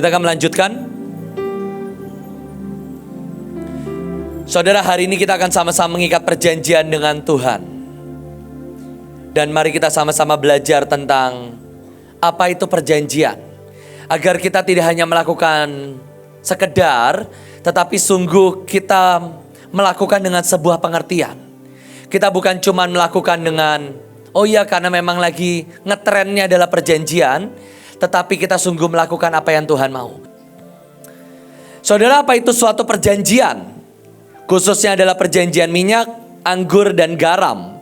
Kita akan melanjutkan. Saudara, hari ini kita akan sama-sama mengikat perjanjian dengan Tuhan. Dan mari kita sama-sama belajar tentang apa itu perjanjian. Agar kita tidak hanya melakukan sekedar, tetapi sungguh kita melakukan dengan sebuah pengertian. Kita bukan cuma melakukan dengan, oh iya karena memang lagi ngetrennya adalah perjanjian, tetapi kita sungguh melakukan apa yang Tuhan mau. Saudara, apa itu suatu perjanjian? Khususnya adalah perjanjian minyak, anggur, dan garam.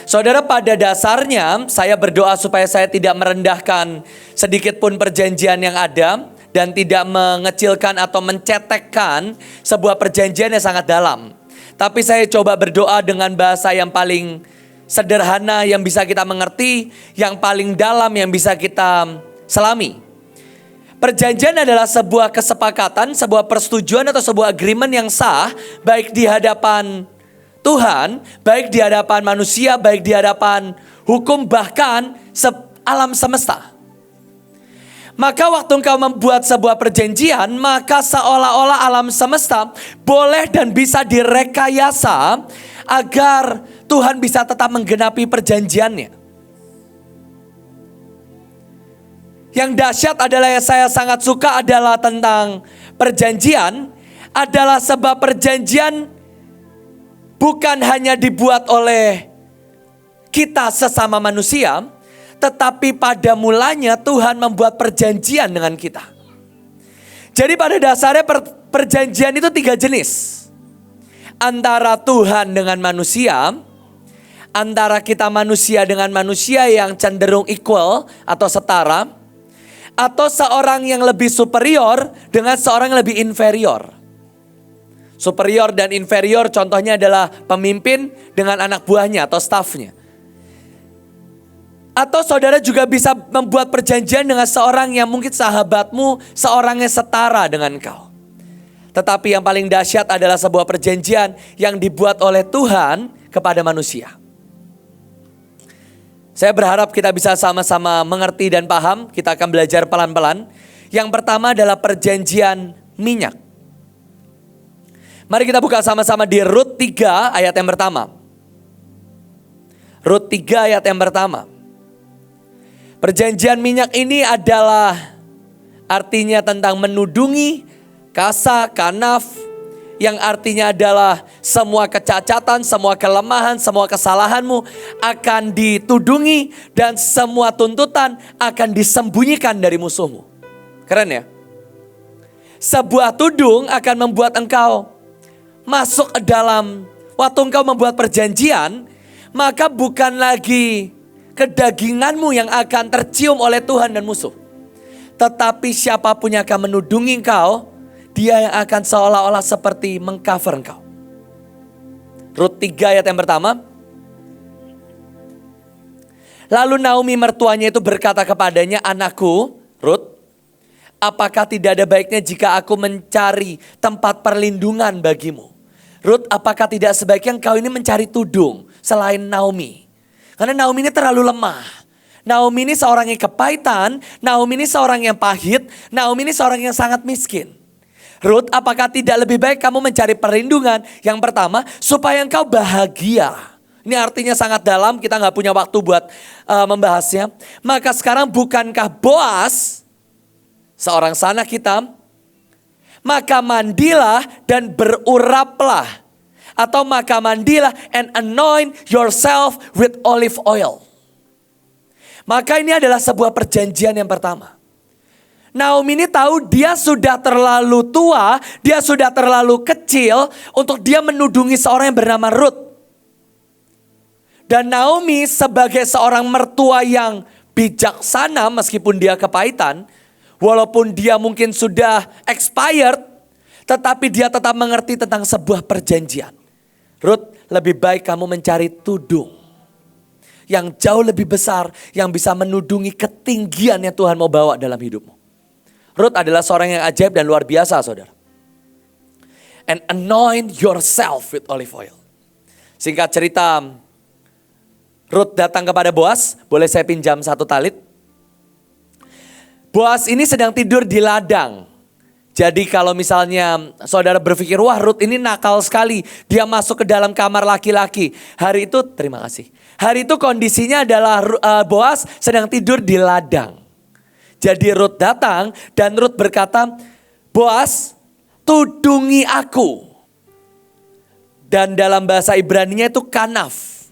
Saudara, pada dasarnya saya berdoa supaya saya tidak merendahkan sedikit pun perjanjian yang ada dan tidak mengecilkan atau mencetekkan sebuah perjanjian yang sangat dalam. Tapi saya coba berdoa dengan bahasa yang paling sederhana yang bisa kita mengerti, yang paling dalam yang bisa kita selami. Perjanjian adalah sebuah kesepakatan, sebuah persetujuan atau sebuah agreement yang sah, baik di hadapan Tuhan, baik di hadapan manusia, baik di hadapan hukum, bahkan alam semesta. Maka waktu engkau membuat sebuah perjanjian, maka seolah-olah alam semesta boleh dan bisa direkayasa agar Tuhan bisa tetap menggenapi perjanjiannya. Yang dahsyat adalah yang saya sangat suka adalah tentang perjanjian, adalah sebab perjanjian bukan hanya dibuat oleh kita sesama manusia, tetapi pada mulanya Tuhan membuat perjanjian dengan kita. Jadi pada dasarnya perjanjian itu 3 jenis. Antara Tuhan dengan manusia, antara kita manusia dengan manusia yang cenderung equal atau setara, atau seorang yang lebih superior dengan seorang yang lebih inferior. Superior dan inferior contohnya adalah pemimpin dengan anak buahnya atau stafnya. Atau saudara juga bisa membuat perjanjian dengan seorang yang mungkin sahabatmu, seorang yang setara dengan kau. Tetapi yang paling dahsyat adalah sebuah perjanjian yang dibuat oleh Tuhan kepada manusia. Saya berharap kita bisa sama-sama mengerti dan paham. Kita akan belajar pelan-pelan. Yang pertama adalah perjanjian minyak. Mari kita buka sama-sama di Rut 3 ayat yang pertama. Rut 3 ayat yang pertama. Perjanjian minyak ini adalah artinya tentang menudungi, kasa, kanaf, yang artinya adalah semua kecacatan, semua kelemahan, semua kesalahanmu akan ditudungi dan semua tuntutan akan disembunyikan dari musuhmu. Keren ya? Sebuah tudung akan membuat engkau masuk ke dalam, waktu engkau membuat perjanjian, maka bukan lagi kedaginganmu yang akan tercium oleh Tuhan dan musuh. Tetapi siapapun yang akan menudungi engkau, dia yang akan seolah-olah seperti mengcover engkau. Rut 3 ayat yang pertama. Lalu Naomi mertuanya itu berkata kepadanya, anakku Rut, apakah tidak ada baiknya jika aku mencari tempat perlindungan bagimu? Rut, apakah tidak sebaiknya engkau ini mencari tudung selain Naomi? Karena Naomi ini terlalu lemah. Naomi ini seorang yang kepahitan, Naomi ini seorang yang pahit, Naomi ini seorang yang sangat miskin. Rut, apakah tidak lebih baik kamu mencari perlindungan? Yang pertama, supaya engkau bahagia. Ini artinya sangat dalam, kita gak punya waktu buat membahasnya. Maka sekarang bukankah Boas, seorang sanak kita, maka mandilah dan beruraplah. Atau maka mandilah and anoint yourself with olive oil. Maka ini adalah sebuah perjanjian yang pertama. Naomi ini tahu dia sudah terlalu tua, dia sudah terlalu kecil untuk dia menudungi seorang yang bernama Rut. Dan Naomi sebagai seorang mertua yang bijaksana meskipun dia kepahitan, walaupun dia mungkin sudah expired, tetapi dia tetap mengerti tentang sebuah perjanjian. Rut, lebih baik kamu mencari tudung yang jauh lebih besar, yang bisa menudungi ketinggian yang Tuhan mau bawa dalam hidupmu. Rut adalah seorang yang ajaib dan luar biasa, saudara. And anoint yourself with olive oil. Singkat cerita, Rut datang kepada Boas, boleh saya pinjam 1 talit? Boas ini sedang tidur di ladang. Jadi kalau misalnya saudara berpikir, wah Rut ini nakal sekali. Dia masuk ke dalam kamar laki-laki. Hari itu, terima kasih. Hari itu kondisinya adalah Boas sedang tidur di ladang. Jadi Rut datang dan Rut berkata, Boas tudungi aku. Dan dalam bahasa Ibraninya itu kanaf.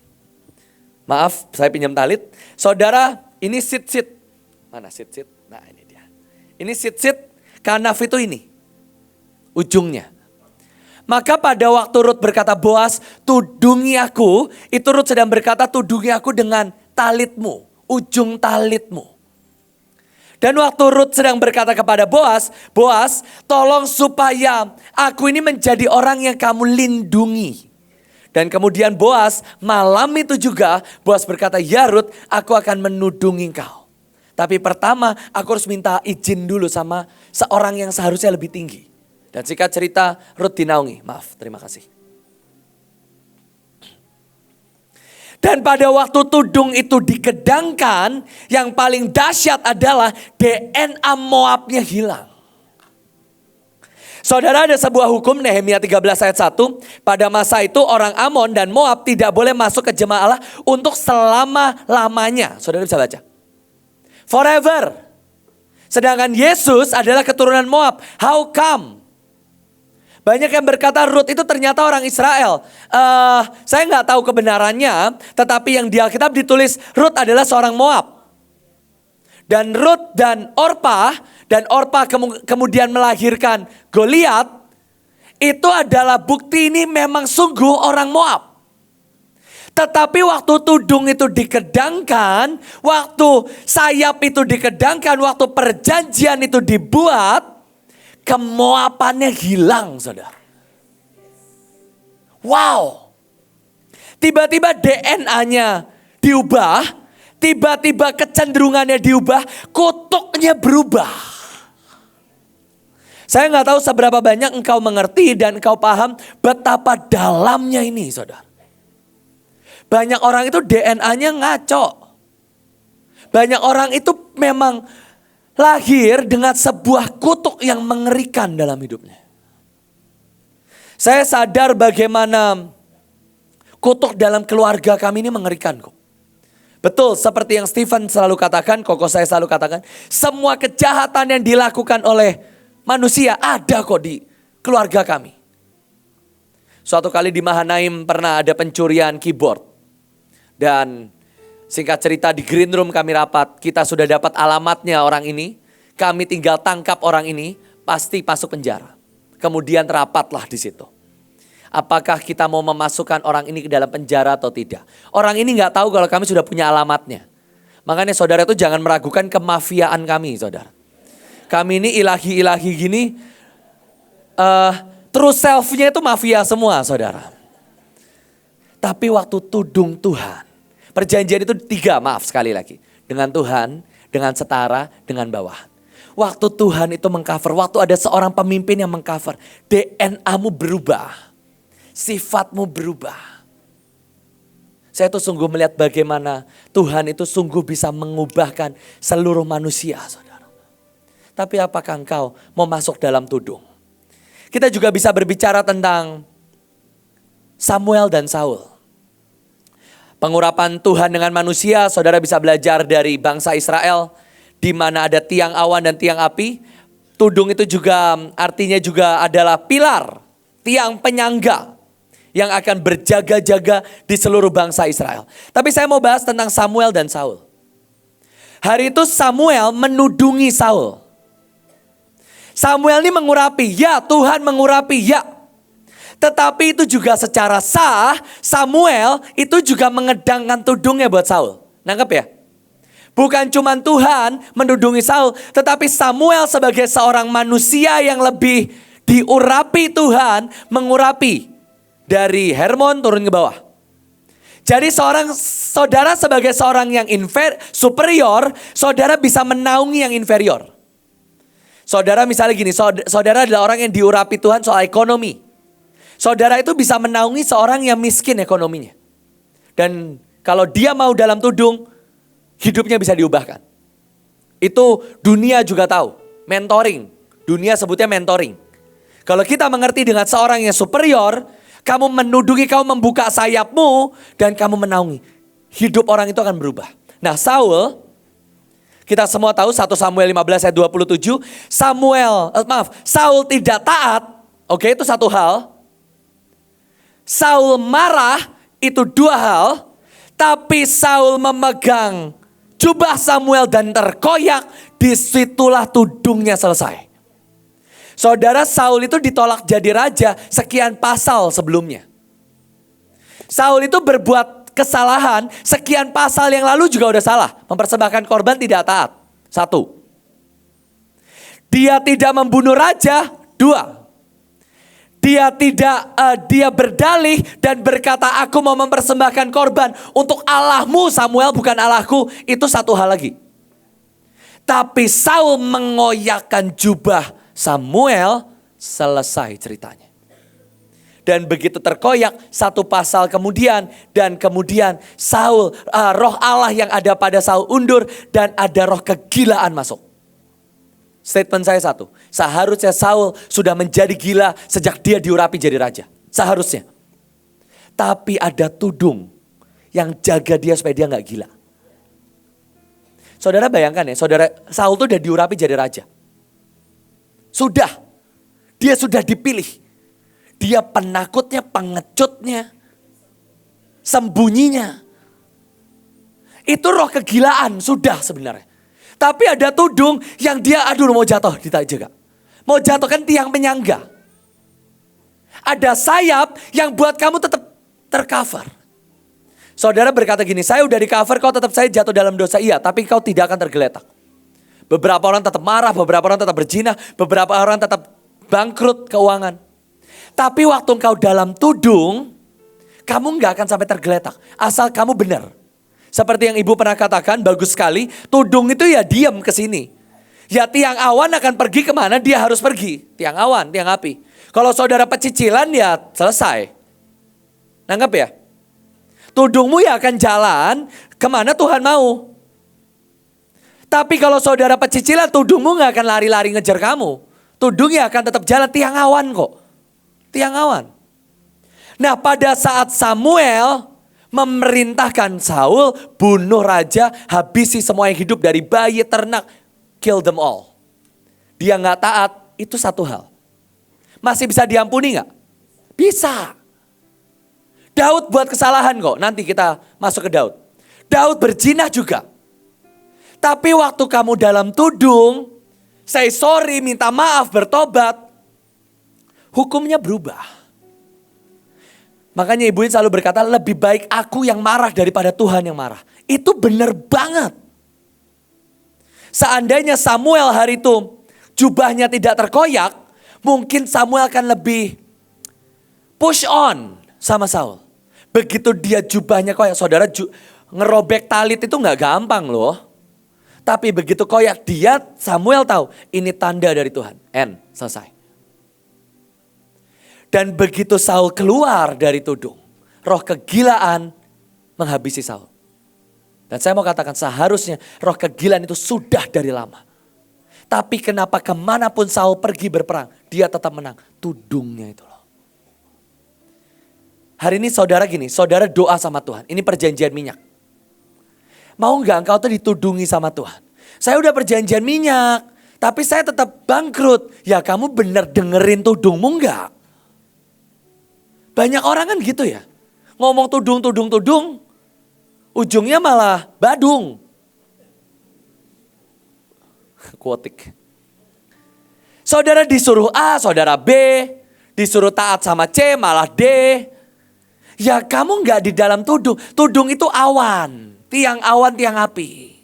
Maaf saya pinjam talit. Saudara ini sit-sit. Mana sit-sit? Nah ini dia. Ini sit-sit. Kanaf itu ini, ujungnya. Maka pada waktu Rut berkata, Boas tudungi aku. Itu Rut sedang berkata, tudungi aku dengan talitmu, ujung talitmu. Dan waktu Rut sedang berkata kepada Boas, Boas tolong supaya aku ini menjadi orang yang kamu lindungi. Dan kemudian Boas malam itu juga, Boas berkata, ya Rut aku akan menudungi engkau. Tapi pertama aku harus minta izin dulu sama seorang yang seharusnya lebih tinggi. Dan singkat cerita Rut dinaungi. Maaf, terima kasih. Dan pada waktu tudung itu dikedangkan, yang paling dahsyat adalah DNA Moabnya hilang. Saudara, ada sebuah hukum Nehemia 13 ayat 1. Pada masa itu orang Amon dan Moab tidak boleh masuk ke jemaah Allah untuk selama-lamanya. Saudara bisa baca. Forever. Sedangkan Yesus adalah keturunan Moab. How come? Banyak yang berkata Rut itu ternyata orang Israel. Saya nggak tahu kebenarannya. Tetapi yang di Alkitab ditulis Rut adalah seorang Moab. Dan Rut dan Orpa kemudian melahirkan Goliat. Itu adalah bukti ini memang sungguh orang Moab. Tetapi waktu tudung itu dikedangkan, waktu sayap itu dikedangkan, waktu perjanjian itu dibuat, kemoapannya hilang, saudara. Wow. Tiba-tiba DNA-nya diubah, tiba-tiba kecenderungannya diubah, kutuknya berubah. Saya nggak tahu seberapa banyak engkau mengerti dan engkau paham betapa dalamnya ini, saudara. Banyak orang itu DNA-nya ngaco. Banyak orang itu memang lahir dengan sebuah kutuk yang mengerikan dalam hidupnya. Saya sadar bagaimana kutuk dalam keluarga kami ini mengerikan kok. Betul, seperti yang Stephen selalu katakan, koko saya selalu katakan, semua kejahatan yang dilakukan oleh manusia ada kok di keluarga kami. Suatu kali di Mahanaim pernah ada pencurian keyboard. Dan singkat cerita di green room kami rapat, kita sudah dapat alamatnya orang ini. Kami tinggal tangkap orang ini, pasti masuk penjara. Kemudian rapatlah di situ. Apakah kita mau memasukkan orang ini ke dalam penjara atau tidak? Orang ini nggak tahu kalau kami sudah punya alamatnya. Makanya saudara itu jangan meragukan kemafiaan kami, saudara. Kami ini ilahi-ilahi gini, true self-nya itu mafia semua, saudara. Tapi waktu tudung Tuhan, perjanjian itu 3, maaf sekali lagi. Dengan Tuhan, dengan setara, dengan bawahan. Waktu Tuhan itu mengcover, waktu ada seorang pemimpin yang mengcover, DNA-mu berubah, sifatmu berubah. Saya tuh sungguh melihat bagaimana Tuhan itu sungguh bisa mengubahkan seluruh manusia, saudara. Tapi apakah engkau mau masuk dalam tudung? Kita juga bisa berbicara tentang Samuel dan Saul. Pengurapan Tuhan dengan manusia, saudara bisa belajar dari bangsa Israel, di mana ada tiang awan dan tiang api. Tudung itu juga artinya juga adalah pilar, tiang penyangga yang akan berjaga-jaga di seluruh bangsa Israel. Tapi saya mau bahas tentang Samuel dan Saul. Hari itu Samuel menudungi Saul. Samuel ini mengurapi, ya Tuhan mengurapi, ya. Tetapi itu juga secara sah, Samuel itu juga mengedangkan tudungnya buat Saul. Nangkep ya? Bukan cuma Tuhan menudungi Saul, tetapi Samuel sebagai seorang manusia yang lebih diurapi Tuhan, mengurapi dari Hermon turun ke bawah. Jadi saudara sebagai seorang yang superior, saudara bisa menaungi yang inferior. Saudara misalnya gini, saudara adalah orang yang diurapi Tuhan soal ekonomi. Saudara itu bisa menaungi seorang yang miskin ekonominya. Dan kalau dia mau dalam tudung, hidupnya bisa diubahkan. Itu dunia juga tahu. Mentoring. Dunia sebutnya mentoring. Kalau kita mengerti dengan seorang yang superior, kamu menudungi, kamu membuka sayapmu, dan kamu menaungi. Hidup orang itu akan berubah. Nah Saul, kita semua tahu 1 Samuel 15 ayat 27, Saul tidak taat, oke itu satu hal. Saul marah, itu dua hal. Tapi Saul memegang jubah Samuel dan terkoyak, disitulah tudungnya selesai. Saudara, Saul itu ditolak jadi raja sekian pasal sebelumnya. Saul itu berbuat kesalahan, sekian pasal yang lalu juga udah salah. Mempersembahkan korban tidak taat. 1. Dia tidak membunuh raja. 2. Dia berdalih dan berkata, aku mau mempersembahkan korban untuk Allahmu Samuel, bukan Allahku. Itu satu hal lagi. Tapi Saul mengoyakkan jubah Samuel, selesai ceritanya. Dan begitu terkoyak, 1 pasal kemudian, dan kemudian Saul, roh Allah yang ada pada Saul undur, dan ada roh kegilaan masuk. Statement saya 1, seharusnya Saul sudah menjadi gila sejak dia diurapi jadi raja. Seharusnya. Tapi ada tudung yang jaga dia supaya dia gak gila. Saudara bayangkan ya, saudara Saul tuh udah diurapi jadi raja. Dia sudah dipilih. Dia penakutnya, pengecutnya, sembunyinya. Itu roh kegilaan sudah sebenarnya. Tapi ada tudung yang dia mau jatuh juga. Mau jatuhkan tiang penyangga. Ada sayap yang buat kamu tetap tercover. Saudara berkata gini, saya udah di cover, kau tetap saya jatuh dalam dosa. Iya, tapi kau tidak akan tergeletak. Beberapa orang tetap marah, beberapa orang tetap berzina, beberapa orang tetap bangkrut keuangan. Tapi waktu engkau dalam tudung, kamu gak akan sampai tergeletak. Asal kamu benar. Seperti yang ibu pernah katakan, bagus sekali. Tudung itu ya diam ke sini. Ya tiang awan akan pergi kemana dia harus pergi. Tiang awan, tiang api. Kalau saudara pecicilan ya selesai. Nanggap ya? Tudungmu ya akan jalan kemana Tuhan mau. Tapi kalau saudara pecicilan, tudungmu gak akan lari-lari ngejar kamu. Tudungnya akan tetap jalan, tiang awan kok. Tiang awan. Nah pada saat Samuel memerintahkan Saul, bunuh raja, habisi semua yang hidup dari bayi, ternak, kill them all. Dia gak taat, itu satu hal. Masih bisa diampuni gak? Bisa. Daud buat kesalahan kok, nanti kita masuk ke Daud. Daud berzina juga. Tapi waktu kamu dalam tudung, say sorry, minta maaf, bertobat, hukumnya berubah. Makanya ibu ini selalu berkata, lebih baik aku yang marah daripada Tuhan yang marah. Itu benar banget. Seandainya Samuel hari itu jubahnya tidak terkoyak, mungkin Samuel akan lebih push on sama Saul. Begitu dia jubahnya koyak, saudara ngerobek talit itu gak gampang loh. Tapi begitu koyak dia, Samuel tahu ini tanda dari Tuhan. Selesai. Dan begitu Saul keluar dari tudung, roh kegilaan menghabisi Saul. Dan saya mau katakan seharusnya roh kegilaan itu sudah dari lama. Tapi kenapa kemanapun Saul pergi berperang, dia tetap menang. Tudungnya itu loh. Hari ini saudara gini, saudara doa sama Tuhan. Ini perjanjian minyak. Mau gak engkau tuh ditudungi sama Tuhan? Saya udah perjanjian minyak, tapi saya tetap bangkrut. Ya kamu bener dengerin tudungmu gak? Banyak orang kan gitu ya. Ngomong tudung, ujungnya malah badung. Kuotik. Saudara disuruh A, saudara B. Disuruh taat sama C, malah D. Ya kamu gak di dalam tudung. Tudung itu awan. Tiang awan, tiang api.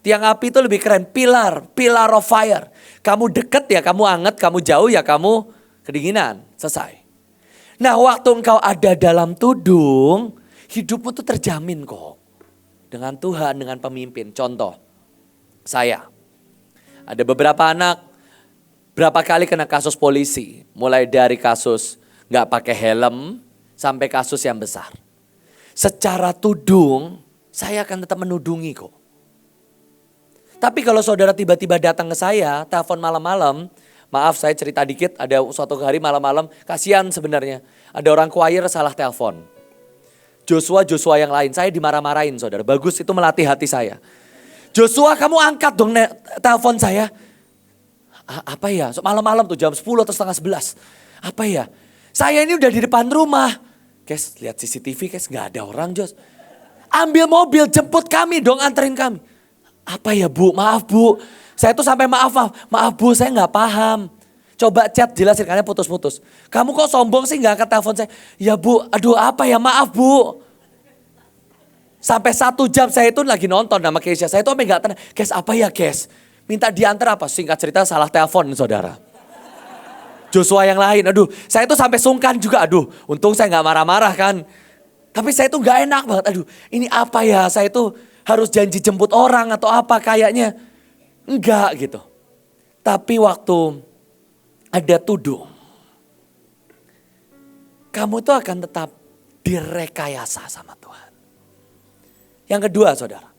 Tiang api itu lebih keren. Pillar of fire. Kamu deket ya kamu anget, kamu jauh ya kamu kedinginan. Selesai. Nah waktu engkau ada dalam tudung, hidupmu tuh terjamin kok. Dengan Tuhan, dengan pemimpin. Contoh, saya. Ada beberapa anak, berapa kali kena kasus polisi. Mulai dari kasus gak pakai helm, sampai kasus yang besar. Secara tudung, saya akan tetap menudungi kok. Tapi kalau saudara tiba-tiba datang ke saya, telepon malam-malam, maaf saya cerita dikit, ada suatu hari malam-malam, kasihan sebenarnya. Ada orang choir salah telepon. Joshua yang lain, saya dimarah-marahin saudara. Bagus itu melatih hati saya. Joshua kamu angkat dong telepon saya. Apa ya, malam-malam tuh jam 10 atau setengah 11. Apa ya, saya ini udah di depan rumah. Guys, lihat CCTV guys, gak ada orang Jos. Ambil mobil, jemput kami dong, anterin kami. Apa ya bu, maaf bu. Saya tuh sampai maaf bu, saya gak paham. Coba chat jelasin, karena putus-putus. Kamu kok sombong sih gak angkat telepon saya. Ya bu, aduh apa ya, maaf bu. Sampai 1 jam saya itu lagi nonton sama Keisha. Saya tuh sampai gak tenang. Guys apa ya guys? Minta diantar apa? Singkat cerita salah telepon saudara. Joshua yang lain, aduh saya tuh sampai sungkan juga. Aduh untung saya gak marah-marah kan. Tapi saya tuh gak enak banget. Aduh ini apa ya, saya tuh harus janji jemput orang atau apa kayaknya. Enggak gitu. Tapi waktu ada tudung, kamu tuh akan tetap direkayasa sama Tuhan. Yang kedua saudara,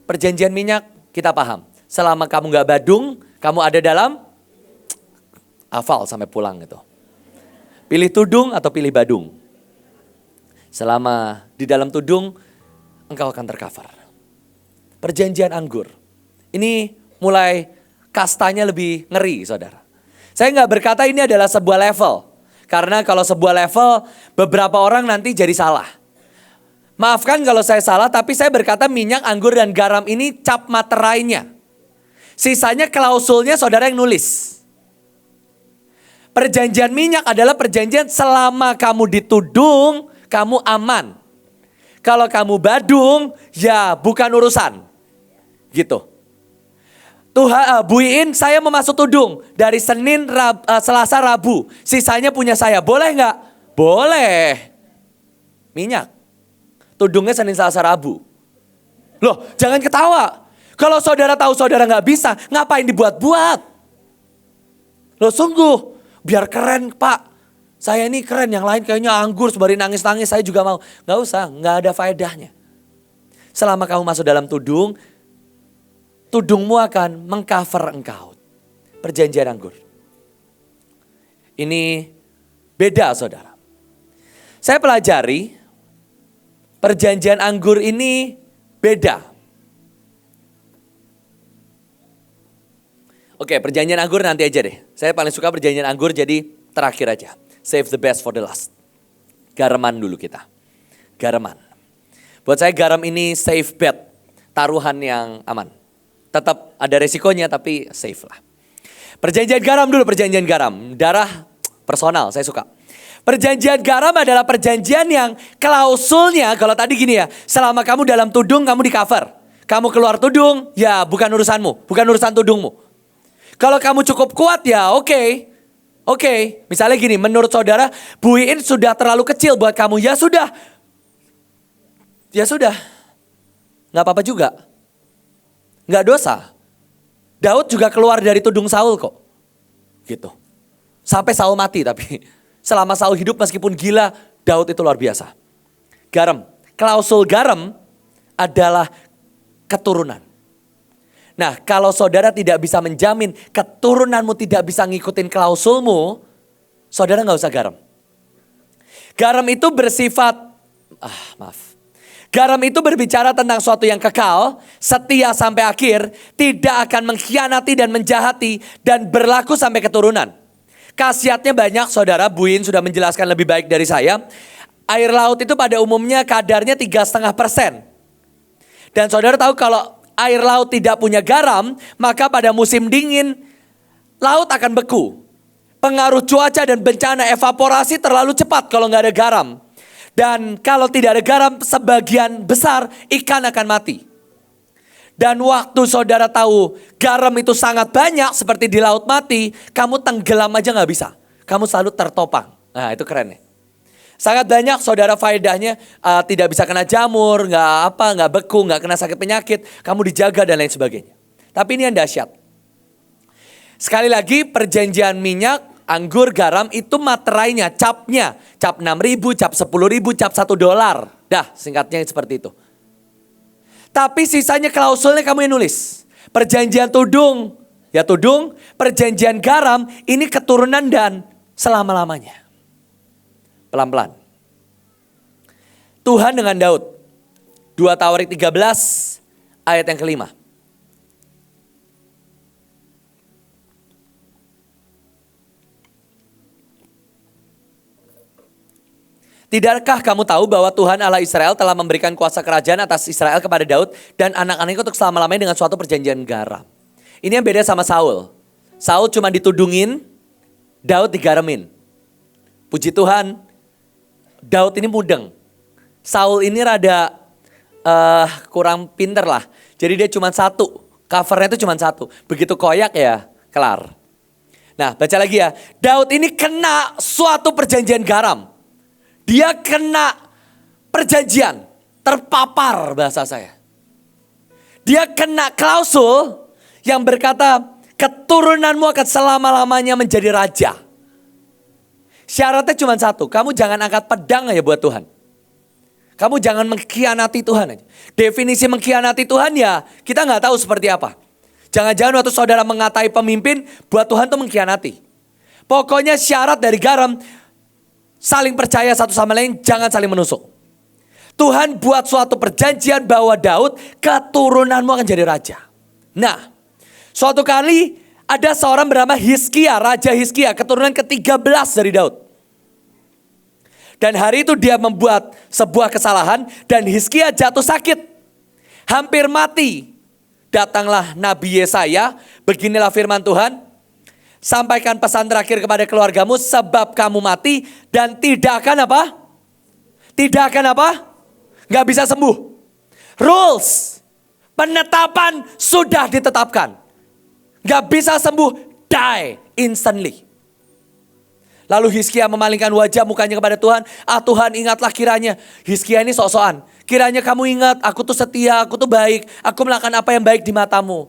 perjanjian minyak kita paham. Selama kamu gak badung, kamu ada dalam, hafal sampai pulang gitu. Pilih tudung atau pilih badung. Selama di dalam tudung, engkau akan tercover. Perjanjian anggur. Ini mulai kastanya lebih ngeri saudara. Saya gak berkata ini adalah sebuah level. Karena kalau sebuah level, beberapa orang nanti jadi salah. Maafkan kalau saya salah, tapi saya berkata minyak, anggur, dan garam ini cap materainya. Sisanya klausulnya saudara yang nulis. Perjanjian minyak adalah perjanjian selama kamu ditudung, kamu aman. Kalau kamu badung, ya bukan urusan. Gitu. Tuhan, Bu Iin, saya mau masuk tudung. Dari Senin, Selasa, Rabu. Sisanya punya saya. Boleh nggak? Boleh. Minyak. Tudungnya Senin, Selasa, Rabu. Loh, jangan ketawa. Kalau saudara tahu saudara nggak bisa, ngapain dibuat-buat? Loh sungguh, biar keren Pak. Saya ini keren, yang lain kayaknya anggur sembari nangis-nangis, saya juga mau. Nggak usah, nggak ada faedahnya. Selama kamu masuk dalam tudung, tudungmu akan mengcover engkau. Perjanjian anggur. Ini beda saudara. Saya pelajari, perjanjian anggur ini beda. Oke, perjanjian anggur nanti aja deh. Saya paling suka perjanjian anggur, jadi terakhir aja. Save the best for the last. Garaman dulu kita. Garaman. Buat saya garam ini safe bet. Taruhan yang aman. Tetap ada resikonya tapi safe lah. Perjanjian garam dulu, perjanjian garam. Darah personal, saya suka. Perjanjian garam adalah perjanjian yang klausulnya, kalau tadi gini ya. Selama kamu dalam tudung, kamu di cover. Kamu keluar tudung, ya bukan urusanmu. Bukan urusan tudungmu. Kalau kamu cukup kuat ya oke. Oke, misalnya gini, menurut saudara, Bu Iin sudah terlalu kecil buat kamu. Ya sudah. Ya sudah. Gak apa-apa juga. Gak dosa. Daud juga keluar dari tudung Saul kok. Gitu. Sampai Saul mati tapi. Selama Saul hidup meskipun gila, Daud itu luar biasa. Garam. Klausul garam adalah keturunan. Nah, kalau saudara tidak bisa menjamin keturunanmu tidak bisa ngikutin klausulmu, saudara gak usah garam. Garam itu bersifat, garam itu berbicara tentang suatu yang kekal, setia sampai akhir, tidak akan mengkhianati dan menjahati, dan berlaku sampai keturunan. Khasiatnya banyak saudara, Bu Iin sudah menjelaskan lebih baik dari saya. Air laut itu pada umumnya kadarnya 3,5%. Dan saudara tahu kalau air laut tidak punya garam, maka pada musim dingin, laut akan beku. Pengaruh cuaca dan bencana evaporasi terlalu cepat kalau nggak ada garam. Dan kalau tidak ada garam, sebagian besar ikan akan mati. Dan waktu saudara tahu garam itu sangat banyak seperti di laut mati, kamu tenggelam aja nggak bisa. Kamu selalu tertopang. Nah itu keren nih. Sangat banyak saudara faedahnya, tidak bisa kena jamur, nggak beku, nggak kena sakit penyakit, kamu dijaga dan lain sebagainya. Tapi ini yang dahsyat. Sekali lagi perjanjian minyak, anggur, garam itu materainya, capnya. Cap 6.000, cap 10.000, cap $1. Dah singkatnya seperti itu. Tapi sisanya klausulnya kamu yang nulis. Perjanjian tudung, ya tudung. Perjanjian garam, ini keturunan dan selama-lamanya. Pelan-pelan. Tuhan dengan Daud. 2 Tawarik 13 ayat yang kelima. Tidakkah kamu tahu bahwa Tuhan Allah Israel telah memberikan kuasa kerajaan atas Israel kepada Daud dan anak-anaknya untuk selama-lamanya dengan suatu perjanjian garam. Ini yang beda sama Saul. Saul cuma ditudungin, Daud digaramin. Puji Tuhan, Daud ini mudeng. Saul ini rada kurang pinter lah. Jadi dia cuma satu, covernya itu cuma satu. Begitu koyak ya, kelar. Nah baca lagi ya, Daud ini kena suatu perjanjian garam. Dia kena perjanjian, terpapar bahasa saya. Dia kena klausul yang berkata keturunanmu akan selama-lamanya menjadi raja. Syaratnya cuma satu, kamu jangan angkat pedang aja buat Tuhan. Kamu jangan mengkhianati Tuhan aja. Definisi mengkhianati Tuhan ya kita gak tahu seperti apa. Jangan-jangan waktu saudara mengatai pemimpin buat Tuhan tuh mengkhianati. Pokoknya syarat dari garam, saling percaya satu sama lain, jangan saling menusuk. Tuhan buat suatu perjanjian bahwa Daud keturunanmu akan jadi raja. Nah, suatu kali ada seorang bernama Hizkia, Raja Hizkia, keturunan ke-13 dari Daud. Dan hari itu dia membuat sebuah kesalahan dan Hizkia jatuh sakit. Hampir mati. Datanglah Nabi Yesaya, beginilah firman Tuhan. Sampaikan pesan terakhir kepada keluargamu sebab kamu mati dan tidak akan apa? Tidak akan apa? Gak bisa sembuh. Rules. Penetapan sudah ditetapkan. Gak bisa sembuh. Die instantly. Lalu Hizkia memalingkan wajah mukanya kepada Tuhan. Ah Tuhan ingatlah kiranya. Hizkia ini sok-sokan. Kiranya kamu ingat aku tuh setia, aku tuh baik. Aku melakukan apa yang baik di matamu.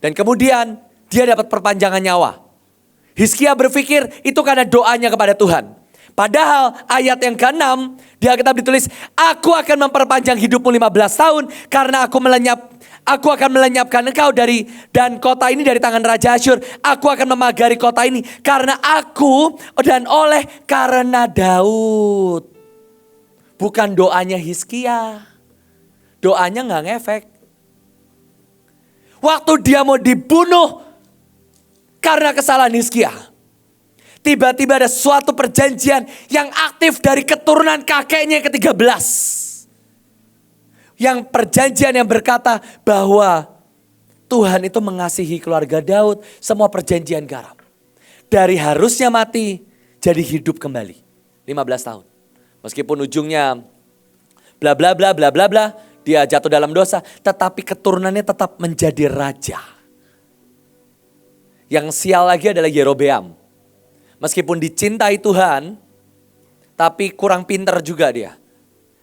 Dan kemudian dia dapat perpanjangan nyawa. Hizkia berpikir itu karena doanya kepada Tuhan. Padahal ayat yang ke-6 di Alkitab ditulis, aku akan memperpanjang hidupmu 15 tahun karena aku akan melenyapkan engkau dan kota ini dari tangan Raja Asyur. Aku akan memagari kota ini karena aku dan karena Daud. Bukan doanya Hizkia. Doanya gak ngefek. Waktu dia mau dibunuh karena kesalahan Hizkia, tiba-tiba ada suatu perjanjian yang aktif dari keturunan kakeknya yang ke-13. Yang perjanjian yang berkata bahwa Tuhan itu mengasihi keluarga Daud, semua perjanjian garam. Dari harusnya mati jadi hidup kembali. 15 tahun. Meskipun ujungnya bla bla bla bla bla bla, dia jatuh dalam dosa, tetapi keturunannya tetap menjadi raja. Yang sial lagi adalah Yerobeam. Meskipun dicintai Tuhan, tapi kurang pinter juga dia.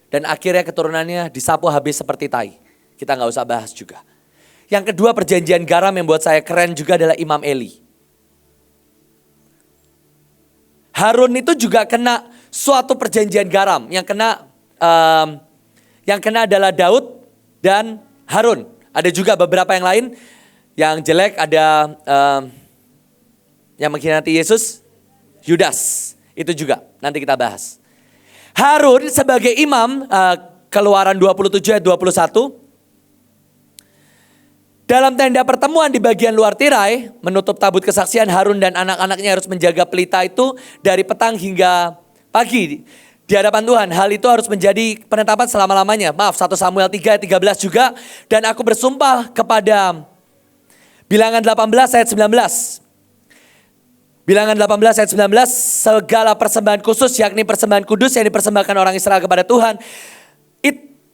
Dan akhirnya keturunannya disapu habis seperti tai. Kita gak usah bahas juga. Yang kedua perjanjian garam yang buat saya keren juga adalah Imam Eli. Harun itu juga kena suatu perjanjian garam. Yang kena adalah Daud dan Harun. Ada juga beberapa yang lain. Yang jelek ada yang mengkhianati Yesus, Yudas. Itu juga nanti kita bahas. Harun sebagai imam, Keluaran 27 ayat 21. Dalam tenda pertemuan di bagian luar tirai, menutup tabut kesaksian, Harun dan anak-anaknya harus menjaga pelita itu dari petang hingga pagi di hadapan Tuhan. Hal itu harus menjadi penetapan selama-lamanya. Maaf, 1 Samuel 3 ayat 13 juga. Dan aku bersumpah kepada Bilangan 18 ayat 19. Bilangan 18 ayat 19, segala persembahan khusus yakni persembahan kudus yang dipersembahkan orang Israel kepada Tuhan.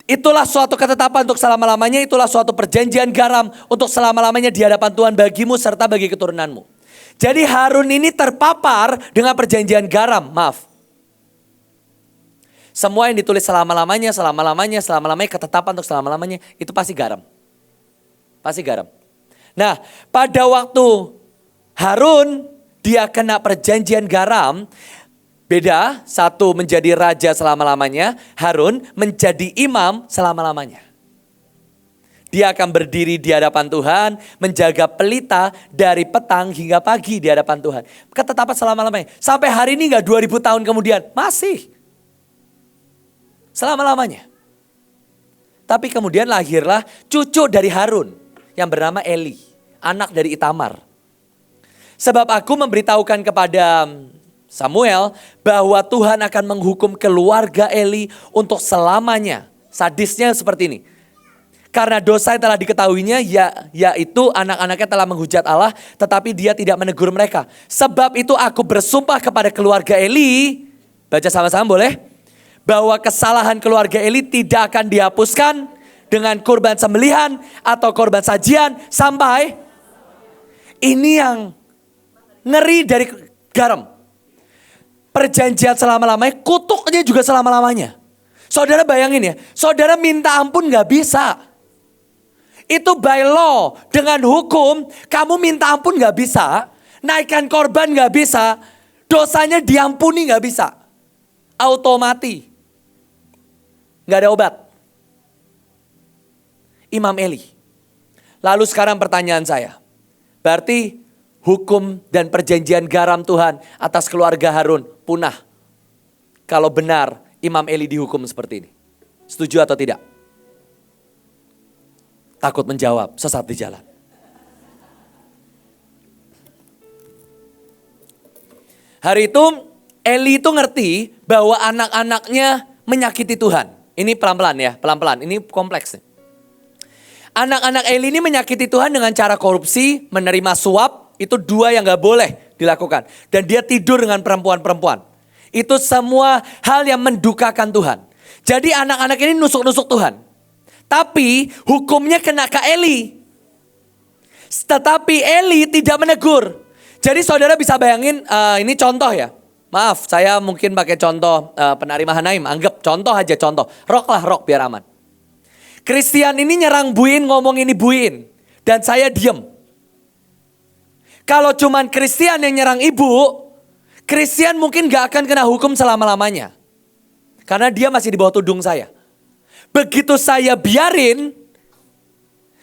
Itulah suatu ketetapan untuk selama-lamanya, itulah suatu perjanjian garam untuk selama-lamanya di hadapan Tuhan bagimu serta bagi keturunanmu. Jadi Harun ini terpapar dengan perjanjian garam, maaf. Semua yang ditulis selama-lamanya, ketetapan untuk selama-lamanya, itu pasti garam. Pasti garam. Nah, pada waktu Harun dia kena perjanjian garam, beda, satu menjadi raja selama-lamanya, Harun menjadi imam selama-lamanya. Dia akan berdiri di hadapan Tuhan, menjaga pelita dari petang hingga pagi di hadapan Tuhan. Ketetapan selama-lamanya. Sampai hari ini gak 2000 tahun kemudian, masih. Selama-lamanya. Tapi kemudian lahirlah cucu dari Harun yang bernama Eli, anak dari Itamar. Sebab aku memberitahukan kepada Samuel bahwa Tuhan akan menghukum keluarga Eli untuk selamanya. Sadisnya seperti ini. Karena dosa yang telah diketahuinya yaitu anak-anaknya telah menghujat Allah tetapi dia tidak menegur mereka. Sebab itu aku bersumpah kepada keluarga Eli, baca sama-sama boleh? Bahwa kesalahan keluarga Eli tidak akan dihapuskan dengan korban sembelihan atau korban sajian sampai ini yang ngeri dari garam. Perjanjian selama-lamanya, kutuknya juga selama-lamanya. Saudara bayangin ya, saudara minta ampun gak bisa. Itu by law, dengan hukum kamu minta ampun gak bisa. Naikkan korban gak bisa. Dosanya diampuni gak bisa. Automati. Gak ada obat. Imam Eli. Lalu sekarang pertanyaan saya. Berarti hukum dan perjanjian garam Tuhan atas keluarga Harun punah. Kalau benar Imam Eli dihukum seperti ini. Setuju atau tidak? Takut menjawab, sesat di jalan. Hari itu Eli itu ngerti bahwa anak-anaknya menyakiti Tuhan. Ini pelan-pelan ya, pelan-pelan. Ini kompleks nih. Anak-anak Eli ini menyakiti Tuhan dengan cara korupsi, menerima suap. Itu dua yang gak boleh dilakukan. Dan dia tidur dengan perempuan-perempuan. Itu semua hal yang mendukakan Tuhan. Jadi anak-anak ini nusuk-nusuk Tuhan. Tapi hukumnya kena ke Eli. Tetapi Eli tidak menegur. Jadi saudara bisa bayangin ini contoh ya. Maaf saya mungkin pakai contoh penari Mahanaim. Anggap contoh aja contoh. Rock biar aman. Christian ini nyerang Buin ngomong ini Buin. Dan saya diem. Kalau cuman Christian yang nyerang ibu, Christian mungkin gak akan kena hukum selama-lamanya. Karena dia masih di bawah tudung saya. Begitu saya biarin,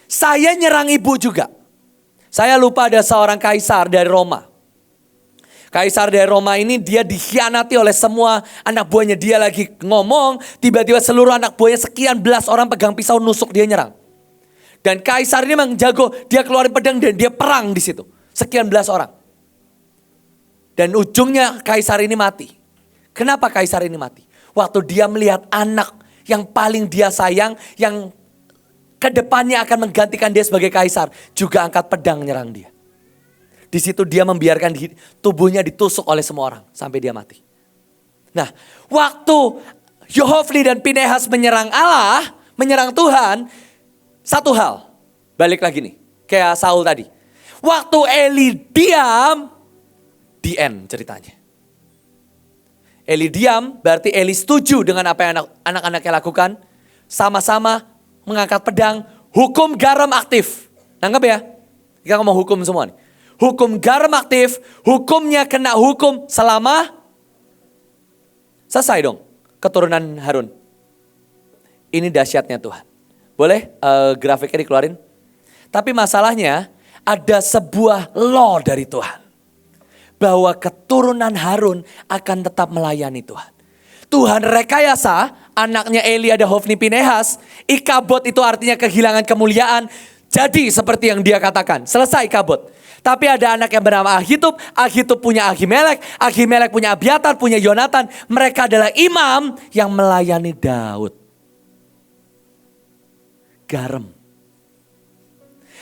saya nyerang ibu juga. Saya lupa ada seorang kaisar dari Roma. Kaisar dari Roma ini dia dikhianati oleh semua anak buahnya. Dia lagi ngomong, tiba-tiba seluruh anak buahnya sekian belas orang pegang pisau nusuk dia nyerang. Dan kaisar ini memang jago, dia keluarin pedang dan dia perang di situ. Sekian belas orang. Dan ujungnya kaisar ini mati. Kenapa kaisar ini mati? Waktu dia melihat anak yang paling dia sayang, yang kedepannya akan menggantikan dia sebagai kaisar, juga angkat pedang nyerang dia. Di situ dia membiarkan tubuhnya ditusuk oleh semua orang sampai dia mati. Nah, waktu Hofni dan Pinehas menyerang Allah, menyerang Tuhan, satu hal, balik lagi nih, kayak Saul tadi. Waktu Eli diam, the end ceritanya. Eli diam berarti Eli setuju dengan apa yang anak-anaknya lakukan. Sama-sama mengangkat pedang, hukum garam aktif. Nangkep ya? Kita ngomong hukum semua nih. Hukum garam aktif, hukumnya kena hukum selama selesai dong keturunan Harun. Ini dahsyatnya Tuhan. Boleh grafiknya dikeluarin? Tapi masalahnya ada sebuah law dari Tuhan. Bahwa keturunan Harun akan tetap melayani Tuhan. Tuhan rekayasa anaknya Eli ada Hofni Pinehas. Ikabod itu artinya kehilangan kemuliaan. Jadi seperti yang dia katakan. Selesai Ikabod. Tapi ada anak yang bernama Ahitub. Ahitub punya Ahimelek. Ahimelek punya Abiatar, punya Yonatan. Mereka adalah imam yang melayani Daud. Garam.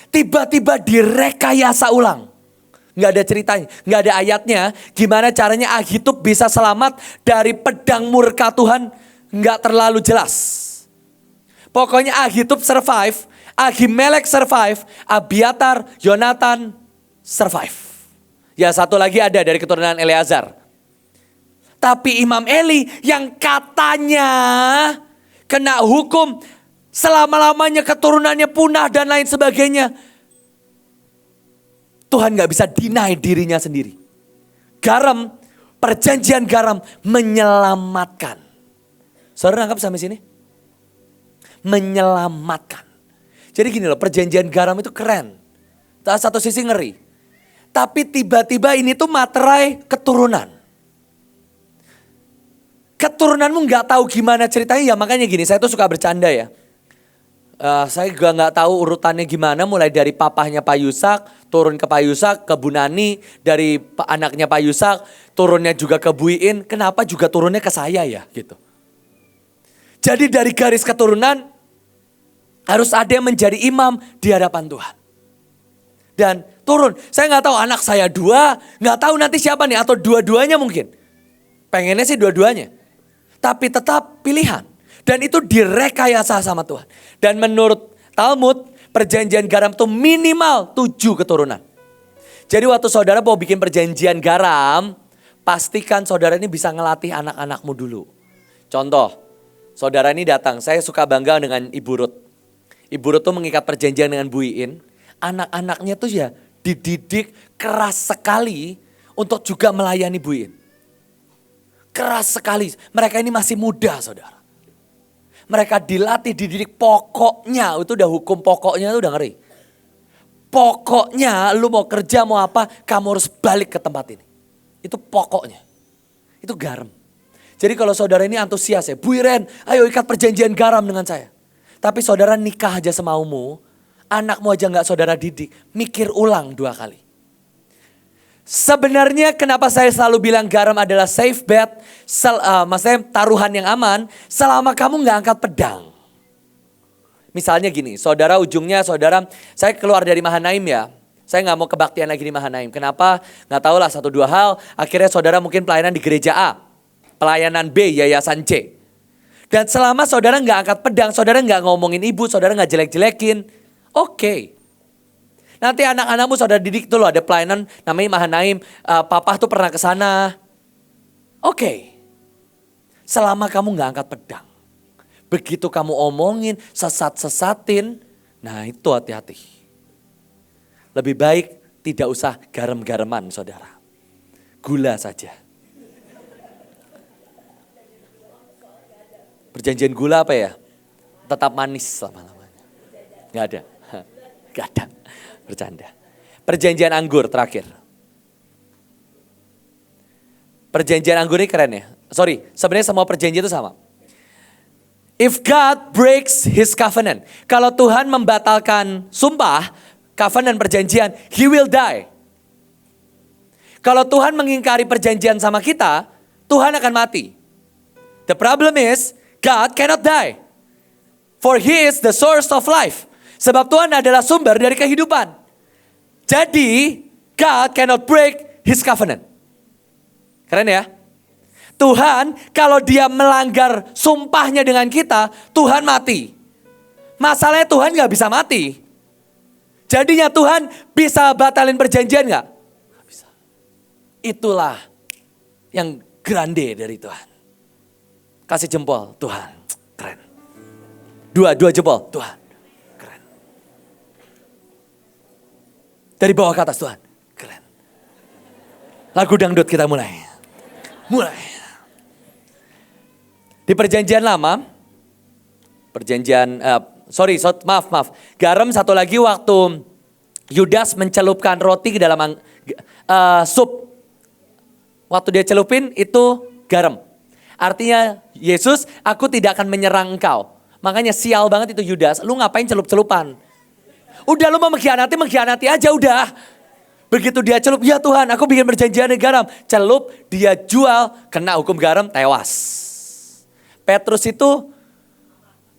Tiba-tiba direkayasa ulang. Gak ada ceritanya, gak ada ayatnya. Gimana caranya Ahitub bisa selamat dari pedang murka Tuhan. Gak terlalu jelas. Pokoknya Ahitub survive, Ahimelek survive, Abiatar, Yonatan survive. Ya satu lagi ada dari keturunan Eleazar. Tapi Imam Eli yang katanya kena hukum selama-lamanya keturunannya punah dan lain sebagainya. Tuhan gak bisa deny dirinya sendiri. Garam, perjanjian garam menyelamatkan. Saudara nangkap sampai sini? Menyelamatkan. Jadi gini loh, perjanjian garam itu keren. Satu sisi ngeri. Tapi tiba-tiba ini tuh materai keturunan. Keturunanmu nggak tahu gimana ceritanya, ya makanya gini, saya tuh suka bercanda ya. Saya juga nggak tahu urutannya gimana, mulai dari papahnya Pak Yusak, turun ke Pak Yusak, ke Bu Nani, dari anaknya Pak Yusak, turunnya juga ke Bu Iin, kenapa juga turunnya ke saya ya gitu. Jadi dari garis keturunan harus ada yang menjadi imam di hadapan Tuhan. Dan turun, saya nggak tahu anak saya 2, nggak tahu nanti siapa nih, atau dua-duanya mungkin. Pengennya sih dua-duanya, tapi tetap pilihan. Dan itu direkayasa sama Tuhan. Dan menurut Talmud, perjanjian garam itu minimal 7 keturunan. Jadi waktu saudara mau bikin perjanjian garam, pastikan saudara ini bisa ngelatih anak-anakmu dulu. Contoh, saudara ini datang, saya suka bangga dengan Ibu Ruth. Ibu Ruth tuh mengikat perjanjian dengan Bu Iin. Anak-anaknya tuh ya dididik keras sekali untuk juga melayani Bu Iin. Keras sekali, mereka ini masih muda saudara. Mereka dilatih, dididik pokoknya, itu udah hukum pokoknya itu udah ngeri. Pokoknya lu mau kerja mau apa, kamu harus balik ke tempat ini. Itu pokoknya, itu garam. Jadi kalau saudara ini antusias ya, Bu Iren ayo ikat perjanjian garam dengan saya. Tapi saudara nikah aja semaumu, anakmu aja gak saudara didik, mikir ulang 2 kali. Sebenarnya kenapa saya selalu bilang garam adalah safe bet, maksudnya taruhan yang aman, selama kamu gak angkat pedang. Misalnya gini, saudara ujungnya saya keluar dari Mahanaim ya. Saya gak mau kebaktian lagi di Mahanaim. Kenapa? Gak tahu lah 1-2 hal, akhirnya saudara mungkin pelayanan di gereja A, pelayanan B, yayasan C. Dan selama saudara gak angkat pedang, saudara gak ngomongin ibu, saudara gak jelek-jelekin, oke. Nanti anak-anakmu saudara didik tuh loh, ada pelayanan namanya Mahanaim, papa tuh pernah ke sana. Oke. Selama kamu gak angkat pedang. Begitu kamu omongin, sesat-sesatin, nah itu hati-hati. Lebih baik tidak usah garam-garaman saudara. Gula saja. Perjanjian gula apa ya? Tetap manis lama-lamanya. Gak ada. Gak ada. Bercanda. Perjanjian anggur terakhir. Perjanjian anggur ini keren ya. Sorry, sebenarnya semua perjanjian itu sama. If God breaks his covenant. Kalau Tuhan membatalkan sumpah, covenant perjanjian, he will die. Kalau Tuhan mengingkari perjanjian sama kita, Tuhan akan mati. The problem is, God cannot die. For he is the source of life. Sebab Tuhan adalah sumber dari kehidupan. Jadi, God cannot break his covenant. Keren ya? Tuhan kalau dia melanggar sumpahnya dengan kita, Tuhan mati. Masalahnya Tuhan gak bisa mati. Jadinya Tuhan bisa batalin perjanjian gak? Gak bisa. Itulah yang grande dari Tuhan. Kasih jempol, Tuhan. Keren. Dua jempol, Tuhan. Dari bawah ke atas Tuhan. Keren. Lagu dangdut kita mulai. Di perjanjian lama. Maaf. Garam satu lagi waktu Yudas mencelupkan roti ke dalam sup. Waktu dia celupin itu garam. Artinya Yesus, aku tidak akan menyerang engkau. Makanya sial banget itu Yudas. Lu ngapain celup-celupan? Udah lu mau mengkhianati aja udah. Begitu dia celup, ya Tuhan aku bikin perjanjian garam. Celup, dia jual, kena hukum garam, tewas. Petrus itu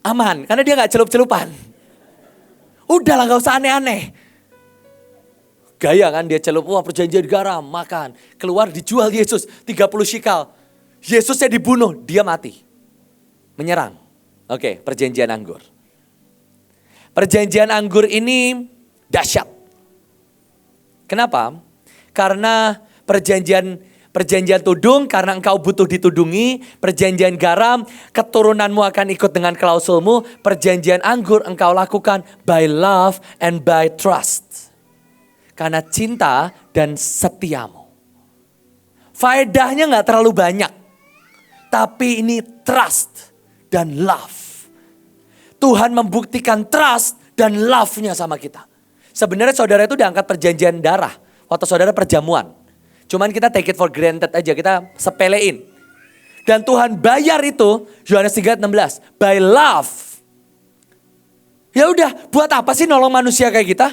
aman, karena dia gak celup-celupan. Udahlah gak usah aneh-aneh. Gaya kan dia celup, wah perjanjian garam, makan. Keluar dijual Yesus, 30 shikal. Yesusnya dibunuh, dia mati. Menyerang. Oke, perjanjian anggur. Perjanjian anggur ini dahsyat. Kenapa? Karena perjanjian tudung karena engkau butuh ditudungi, perjanjian garam keturunanmu akan ikut dengan klausulmu, perjanjian anggur engkau lakukan by love and by trust. Karena cinta dan setiamu. Faedahnya gak terlalu banyak, tapi ini trust dan love. Tuhan membuktikan trust dan love-nya sama kita. Sebenarnya saudara itu udah angkat perjanjian darah waktu saudara perjamuan. Cuman kita take it for granted aja, kita sepelein. Dan Tuhan bayar itu, Yohanes 3:16, by love. Ya udah, buat apa sih nolong manusia kayak kita?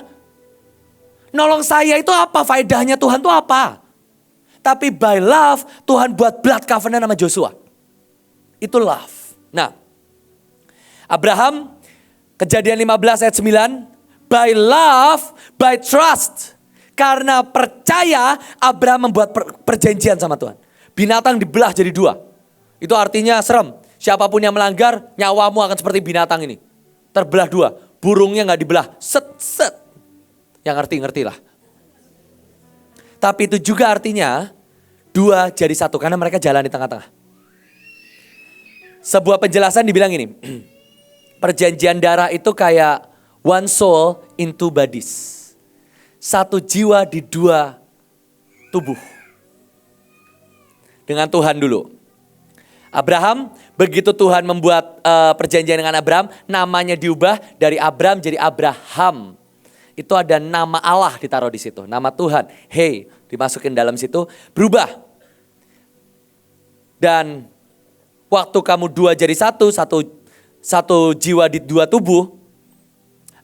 Nolong saya itu apa? Faedahnya Tuhan itu apa? Tapi by love, Tuhan buat blood covenant sama Joshua. Itu love. Nah, Abraham, Kejadian 15 ayat 9, by love, by trust. Karena percaya, Abraham membuat perjanjian sama Tuhan. Binatang dibelah jadi dua. Itu artinya serem. Siapapun yang melanggar, nyawamu akan seperti binatang ini. Terbelah dua. Burungnya gak dibelah. Set. Yang ngerti-ngerti lah. Tapi itu juga artinya, dua jadi satu. Karena mereka jalan di tengah-tengah. Sebuah penjelasan dibilang ini. Perjanjian darah itu kayak one soul in two bodies. Satu jiwa di dua tubuh. Dengan Tuhan dulu. Abraham, begitu Tuhan membuat perjanjian dengan Abraham, namanya diubah dari Abram jadi Abraham. Itu ada nama Allah ditaruh di situ, nama Tuhan. Hey, dimasukin dalam situ, berubah. Dan waktu kamu dua jadi satu jiwa di dua tubuh,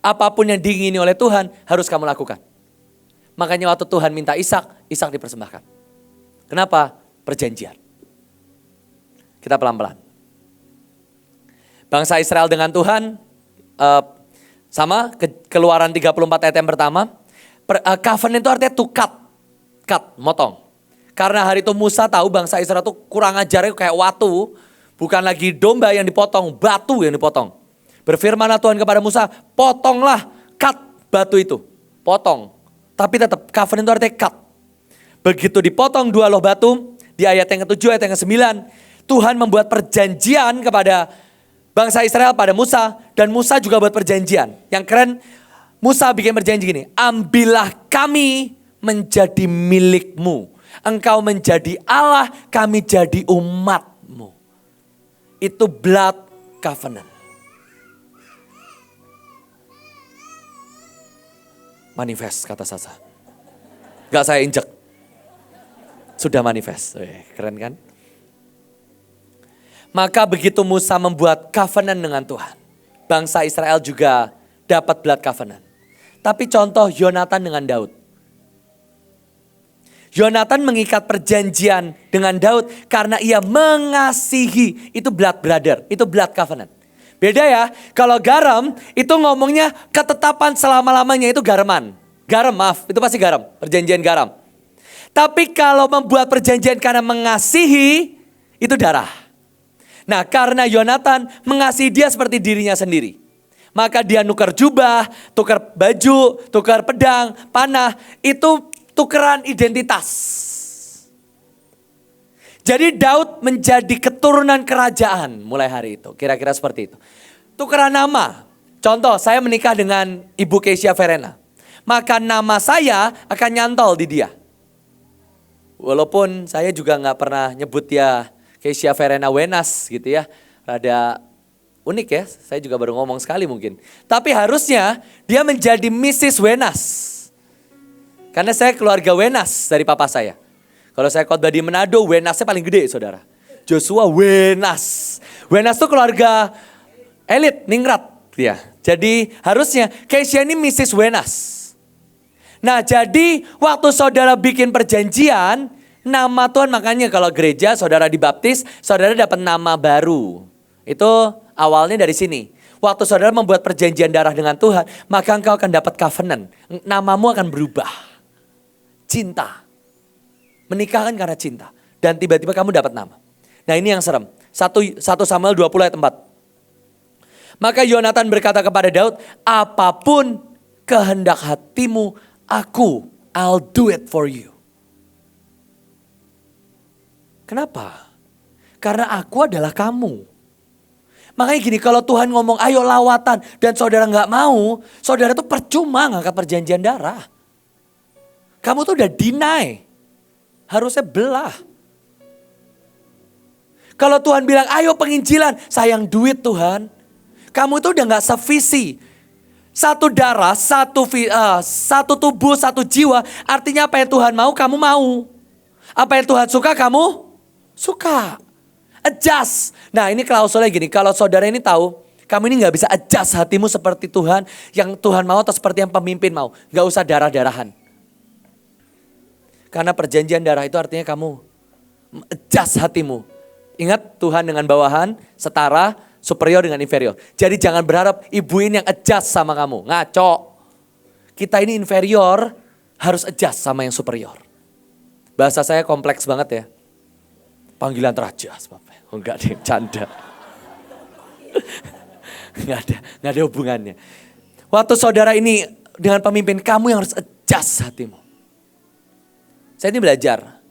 apapun yang diingini oleh Tuhan harus kamu lakukan. Makanya waktu Tuhan minta Ishak dipersembahkan. Kenapa? Perjanjian. Kita pelan-pelan. Bangsa Israel dengan Tuhan, sama Keluaran 34 ayat yang pertama. Covenant itu artinya to cut, motong. Karena hari itu Musa tahu bangsa Israel itu kurang ajarnya kayak watu. Bukan lagi domba yang dipotong, batu yang dipotong. Berfirmanlah Tuhan kepada Musa, potonglah, cut batu itu. Potong. Tapi tetap covenant itu artinya cut. Begitu dipotong dua loh batu, di ayat yang ke-7, ayat yang ke-9, Tuhan membuat perjanjian kepada bangsa Israel pada Musa. Dan Musa juga buat perjanjian. Yang keren, Musa bikin perjanjian gini, ambillah kami menjadi milikmu. Engkau menjadi Allah, kami jadi umatmu. Itu blood covenant. Manifest kata Sasa. Gak saya injek. Sudah manifest. Keren kan? Maka begitu Musa membuat covenant dengan Tuhan. Bangsa Israel juga dapat blood covenant. Tapi contoh Yonatan dengan Daud. Yonatan mengikat perjanjian dengan Daud karena ia mengasihi. Itu blood brother, itu blood covenant. Beda ya, kalau garam itu ngomongnya ketetapan selama-lamanya itu garaman. Garam, maaf, itu pasti garam, perjanjian garam. Tapi kalau membuat perjanjian karena mengasihi, itu darah. Nah, karena Yonatan mengasihi dia seperti dirinya sendiri. Maka dia nukar jubah, tukar baju, tukar pedang, panah, itu tukeran identitas. Jadi Daud menjadi keturunan kerajaan mulai hari itu. Kira-kira seperti itu. Tukeran nama. Contoh, saya menikah dengan Ibu Keisha Verena. Maka nama saya akan nyantol di dia. Walaupun saya juga gak pernah nyebut dia Keisha Verena Wenas gitu ya. Rada unik ya, saya juga baru ngomong sekali mungkin. Tapi harusnya dia menjadi Mrs. Wenas. Karena saya keluarga Wenas dari papa saya. Kalau saya khotbah di Manado, Wenasnya paling gede saudara. Joshua Wenas. Wenas tuh keluarga elit, ningrat. Ya. Jadi harusnya Keisha ini Mrs. Wenas. Nah jadi waktu saudara bikin perjanjian, nama Tuhan makanya kalau gereja saudara dibaptis, saudara dapat nama baru. Itu awalnya dari sini. Waktu saudara membuat perjanjian darah dengan Tuhan, maka engkau akan dapat covenant. Namamu akan berubah. Cinta. Menikah kan karena cinta. Dan tiba-tiba kamu dapat nama. Nah ini yang serem. 1 Samuel 20 ayat 4. Maka Yonatan berkata kepada Daud, apapun kehendak hatimu, I'll do it for you. Kenapa? Karena aku adalah kamu. Makanya gini, kalau Tuhan ngomong ayo lawatan dan saudara gak mau, saudara tuh percuma ngangkat perjanjian darah. Kamu tuh udah deny. Harusnya belah. Kalau Tuhan bilang ayo penginjilan, sayang duit Tuhan. Kamu itu udah gak sevisi. Satu darah, satu tubuh, satu jiwa. Artinya apa yang Tuhan mau, kamu mau. Apa yang Tuhan suka, kamu suka. Adjust. Nah ini klausulnya gini, kalau saudara ini tahu, kamu ini gak bisa adjust hatimu seperti Tuhan, yang Tuhan mau atau seperti yang pemimpin mau. Gak usah darah-darahan. Karena perjanjian darah itu artinya kamu adjust hatimu. Ingat Tuhan dengan bawahan, setara, superior dengan inferior. Jadi jangan berharap ibu ini yang adjust sama kamu. Ngaco. Kita ini inferior harus adjust sama yang superior. Bahasa saya kompleks banget ya. Panggilan teraja. Oh enggak deh, canda. Enggak ada hubungannya. Waktu saudara ini dengan pemimpin, kamu yang harus adjust hatimu. Saya ini belajar.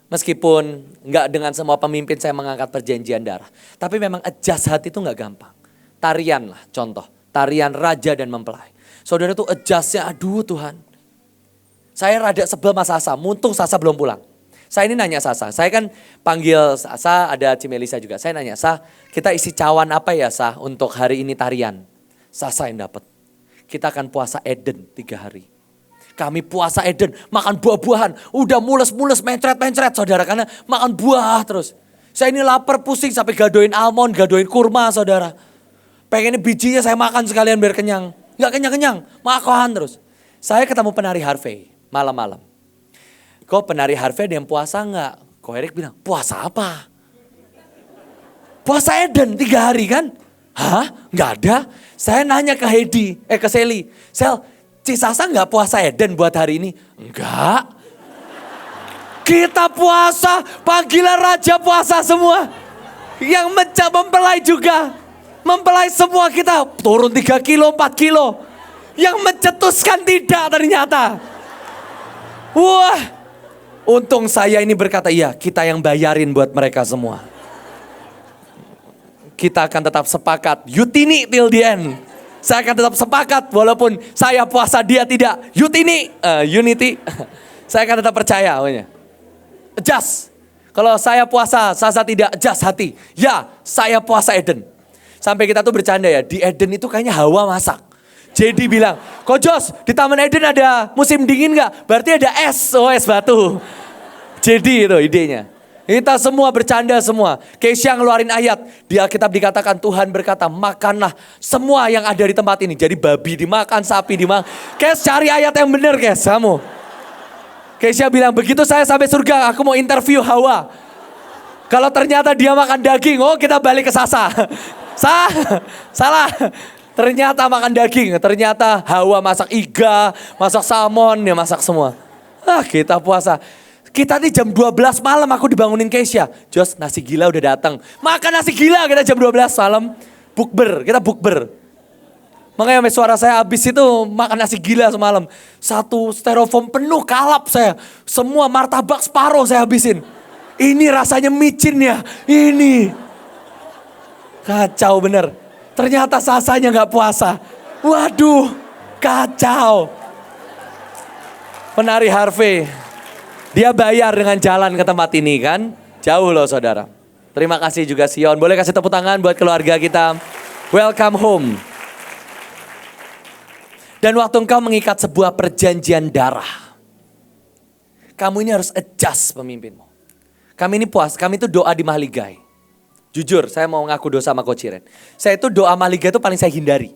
Meskipun enggak dengan semua pemimpin saya mengangkat perjanjian darah. Tapi memang adjust hati itu enggak gampang. Tarian lah contoh. Tarian raja dan mempelai. Saudara tuh adjustnya aduh Tuhan. Saya rada sebel sama Sasa. Muntung Sasa belum pulang. Saya ini nanya Sasa. Saya kan panggil Sasa, ada Cimelisa juga. Saya nanya Sa, kita isi cawan apa ya Sa untuk hari ini tarian. Sasa yang dapat. Kita akan puasa Eden 3 hari. Kami puasa Eden, makan buah-buahan. Udah mules-mules, mencret-mencret saudara. Karena makan buah terus. Saya ini lapar pusing sampai gadoin almond, gadoin kurma saudara. Pengennya bijinya saya makan sekalian biar kenyang. Gak kenyang-kenyang, makan terus. Saya ketemu penari Harvey malam-malam. Kok penari Harvey ada yang puasa gak? Kok Erik bilang, puasa apa? Puasa Eden 3 hari kan? Hah? Gak ada? Saya nanya ke ke Sally. Sel, Cisasa gak puasa Eden buat hari ini? Enggak. Kita puasa, panggilan raja puasa semua. Yang mempelai juga. Mempelai semua kita turun 3 kilo, 4 kilo. Yang mencetuskan tidak ternyata. Wah. Untung saya ini berkata, iya kita yang bayarin buat mereka semua. Kita akan tetap sepakat, Yutini till the end. Saya akan tetap sepakat walaupun saya puasa dia tidak. Unity. Saya akan tetap percaya. Adjust. Kalau saya puasa, Sasa tidak adjust hati. Ya, saya puasa Eden. Sampai kita tuh bercanda ya, di Eden itu kayaknya Hawa masak. Jadi bilang, Ko Jos, di Taman Eden ada musim dingin gak? Berarti ada es, es batu. Jadi itu idenya. Kita semua bercanda semua. Keisha ngeluarin ayat. Di Alkitab dikatakan Tuhan berkata, makanlah semua yang ada di tempat ini. Jadi babi dimakan, sapi dimakan. Kes cari ayat yang benar Kes, kamu. Keisha bilang, begitu saya sampai surga, aku mau interview Hawa. Kalau ternyata dia makan daging, oh kita balik ke Sasa. Salah. Ternyata makan daging, ternyata Hawa masak iga, masak salmon, ya masak semua. Kita puasa. Kita nih jam 12 malam aku dibangunin Keisha. Jos, nasi gila udah datang. Makan nasi gila kita jam 12 malam. Kita bukber. Makanya suara saya habis itu makan nasi gila semalam. 1 styrofoam penuh kalap saya. Semua martabak separuh saya habisin. Ini rasanya micin ya. Ini. Kacau bener. Ternyata Sasanya gak puasa. Waduh, kacau. Penari Harvey. Dia bayar dengan jalan ke tempat ini kan. Jauh loh saudara. Terima kasih juga Sion. Boleh kasih tepuk tangan buat keluarga kita. Welcome home. Dan waktu engkau mengikat sebuah perjanjian darah. Kamu ini harus adjust pemimpinmu. Kami itu doa di Mahligai. Jujur saya mau ngaku dosa sama Coach Iren. Saya itu doa Mahligai itu paling saya hindari.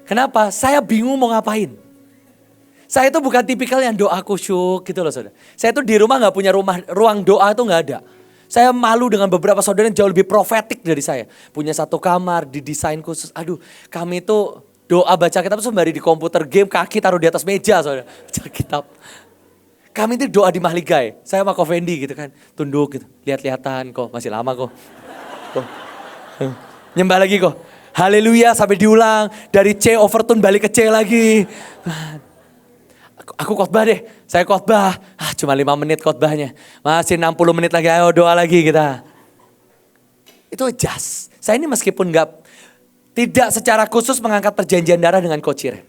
Kenapa? Saya bingung mau ngapain. Saya itu bukan tipikal yang doa khusyuk gitu loh saudara. Saya itu di rumah gak punya ruang doa itu gak ada. Saya malu dengan beberapa saudara yang jauh lebih profetik dari saya. Punya 1 kamar, didesain khusus. Aduh, kami itu doa baca kitab sembari di komputer game, kaki taruh di atas meja saudara. Baca kitab. Kami itu doa di Mahligai. Saya sama Ko Fendi gitu kan. Tunduk gitu, lihat-lihatan kok, masih lama kok. Nyembah lagi kok. Haleluya sampai diulang. Dari C overtune balik ke C lagi. Aku khotbah deh, saya khotbah. Cuma 5 menit khotbahnya. Masih 60 menit lagi, ayo doa lagi kita. Itu adjust. Saya ini meskipun tidak secara khusus mengangkat perjanjian darah dengan Coach Iren.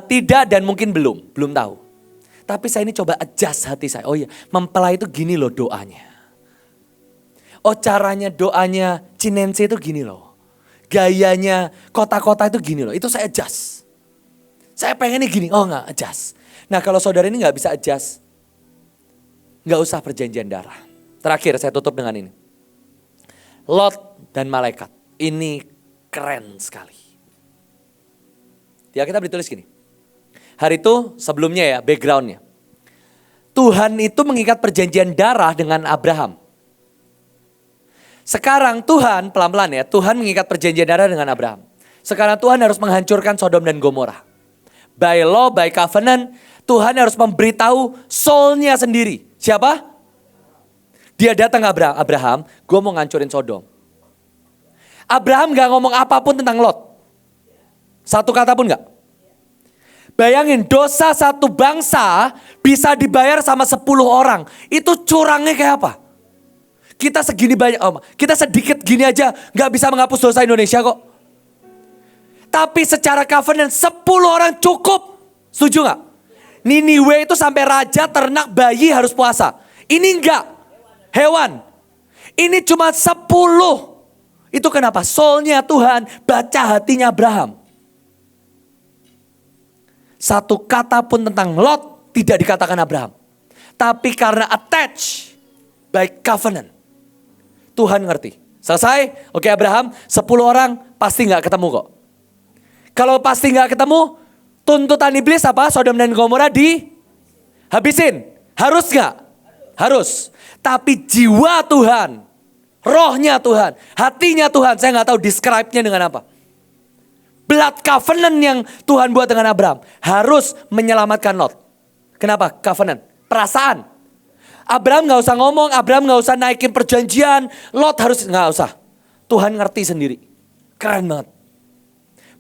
Tidak dan mungkin belum tahu. Tapi saya ini coba adjust hati saya. Oh iya, mempelai itu gini loh doanya. Oh caranya doanya Cinense itu gini loh. gayanya kota-kota itu gini loh. Itu saya adjust. Saya pengennya gini, oh enggak adjust. Nah kalau saudara ini enggak bisa adjust, enggak usah perjanjian darah. Terakhir saya tutup dengan ini. Lot dan malaikat. Ini keren sekali. Ya kita ditulis gini. Hari itu sebelumnya ya backgroundnya. Tuhan itu mengikat perjanjian darah dengan Abraham. Sekarang Tuhan pelan-pelan ya. Tuhan mengikat perjanjian darah dengan Abraham. Sekarang Tuhan harus menghancurkan Sodom dan Gomora. By law, by covenant. Tuhan harus memberitahu soulnya sendiri. Siapa? Dia datang ke Abraham. Gue mau ngancurin Sodom. Abraham gak ngomong apapun tentang Lot. Satu kata pun gak. Bayangin dosa satu bangsa bisa dibayar sama 10 orang. Itu curangnya kayak apa? Kita segini banyak, kita sedikit gini aja gak bisa menghapus dosa Indonesia kok. Tapi secara covenant 10 orang cukup. Setuju gak? Niniwe itu sampai raja, ternak, bayi harus puasa. Ini enggak. Hewan. Ini cuma 10. Itu kenapa? Soulnya Tuhan baca hatinya Abraham. Satu kata pun tentang Lot tidak dikatakan Abraham. Tapi karena attach by covenant. Tuhan ngerti. Selesai? Oke Abraham, 10 orang pasti gak ketemu kok. Kalau pasti gak ketemu, tuntutan iblis apa? Sodom dan Gomora dihabisin. Harus gak? Harus. Tapi jiwa Tuhan, rohnya Tuhan, hatinya Tuhan, saya gak tahu describe-nya dengan apa. Blood covenant yang Tuhan buat dengan Abraham harus menyelamatkan Lot. Kenapa? Covenant. Perasaan. Abraham gak usah ngomong, Abraham gak usah naikin perjanjian. Lot harus, gak usah. Tuhan ngerti sendiri. Keren banget.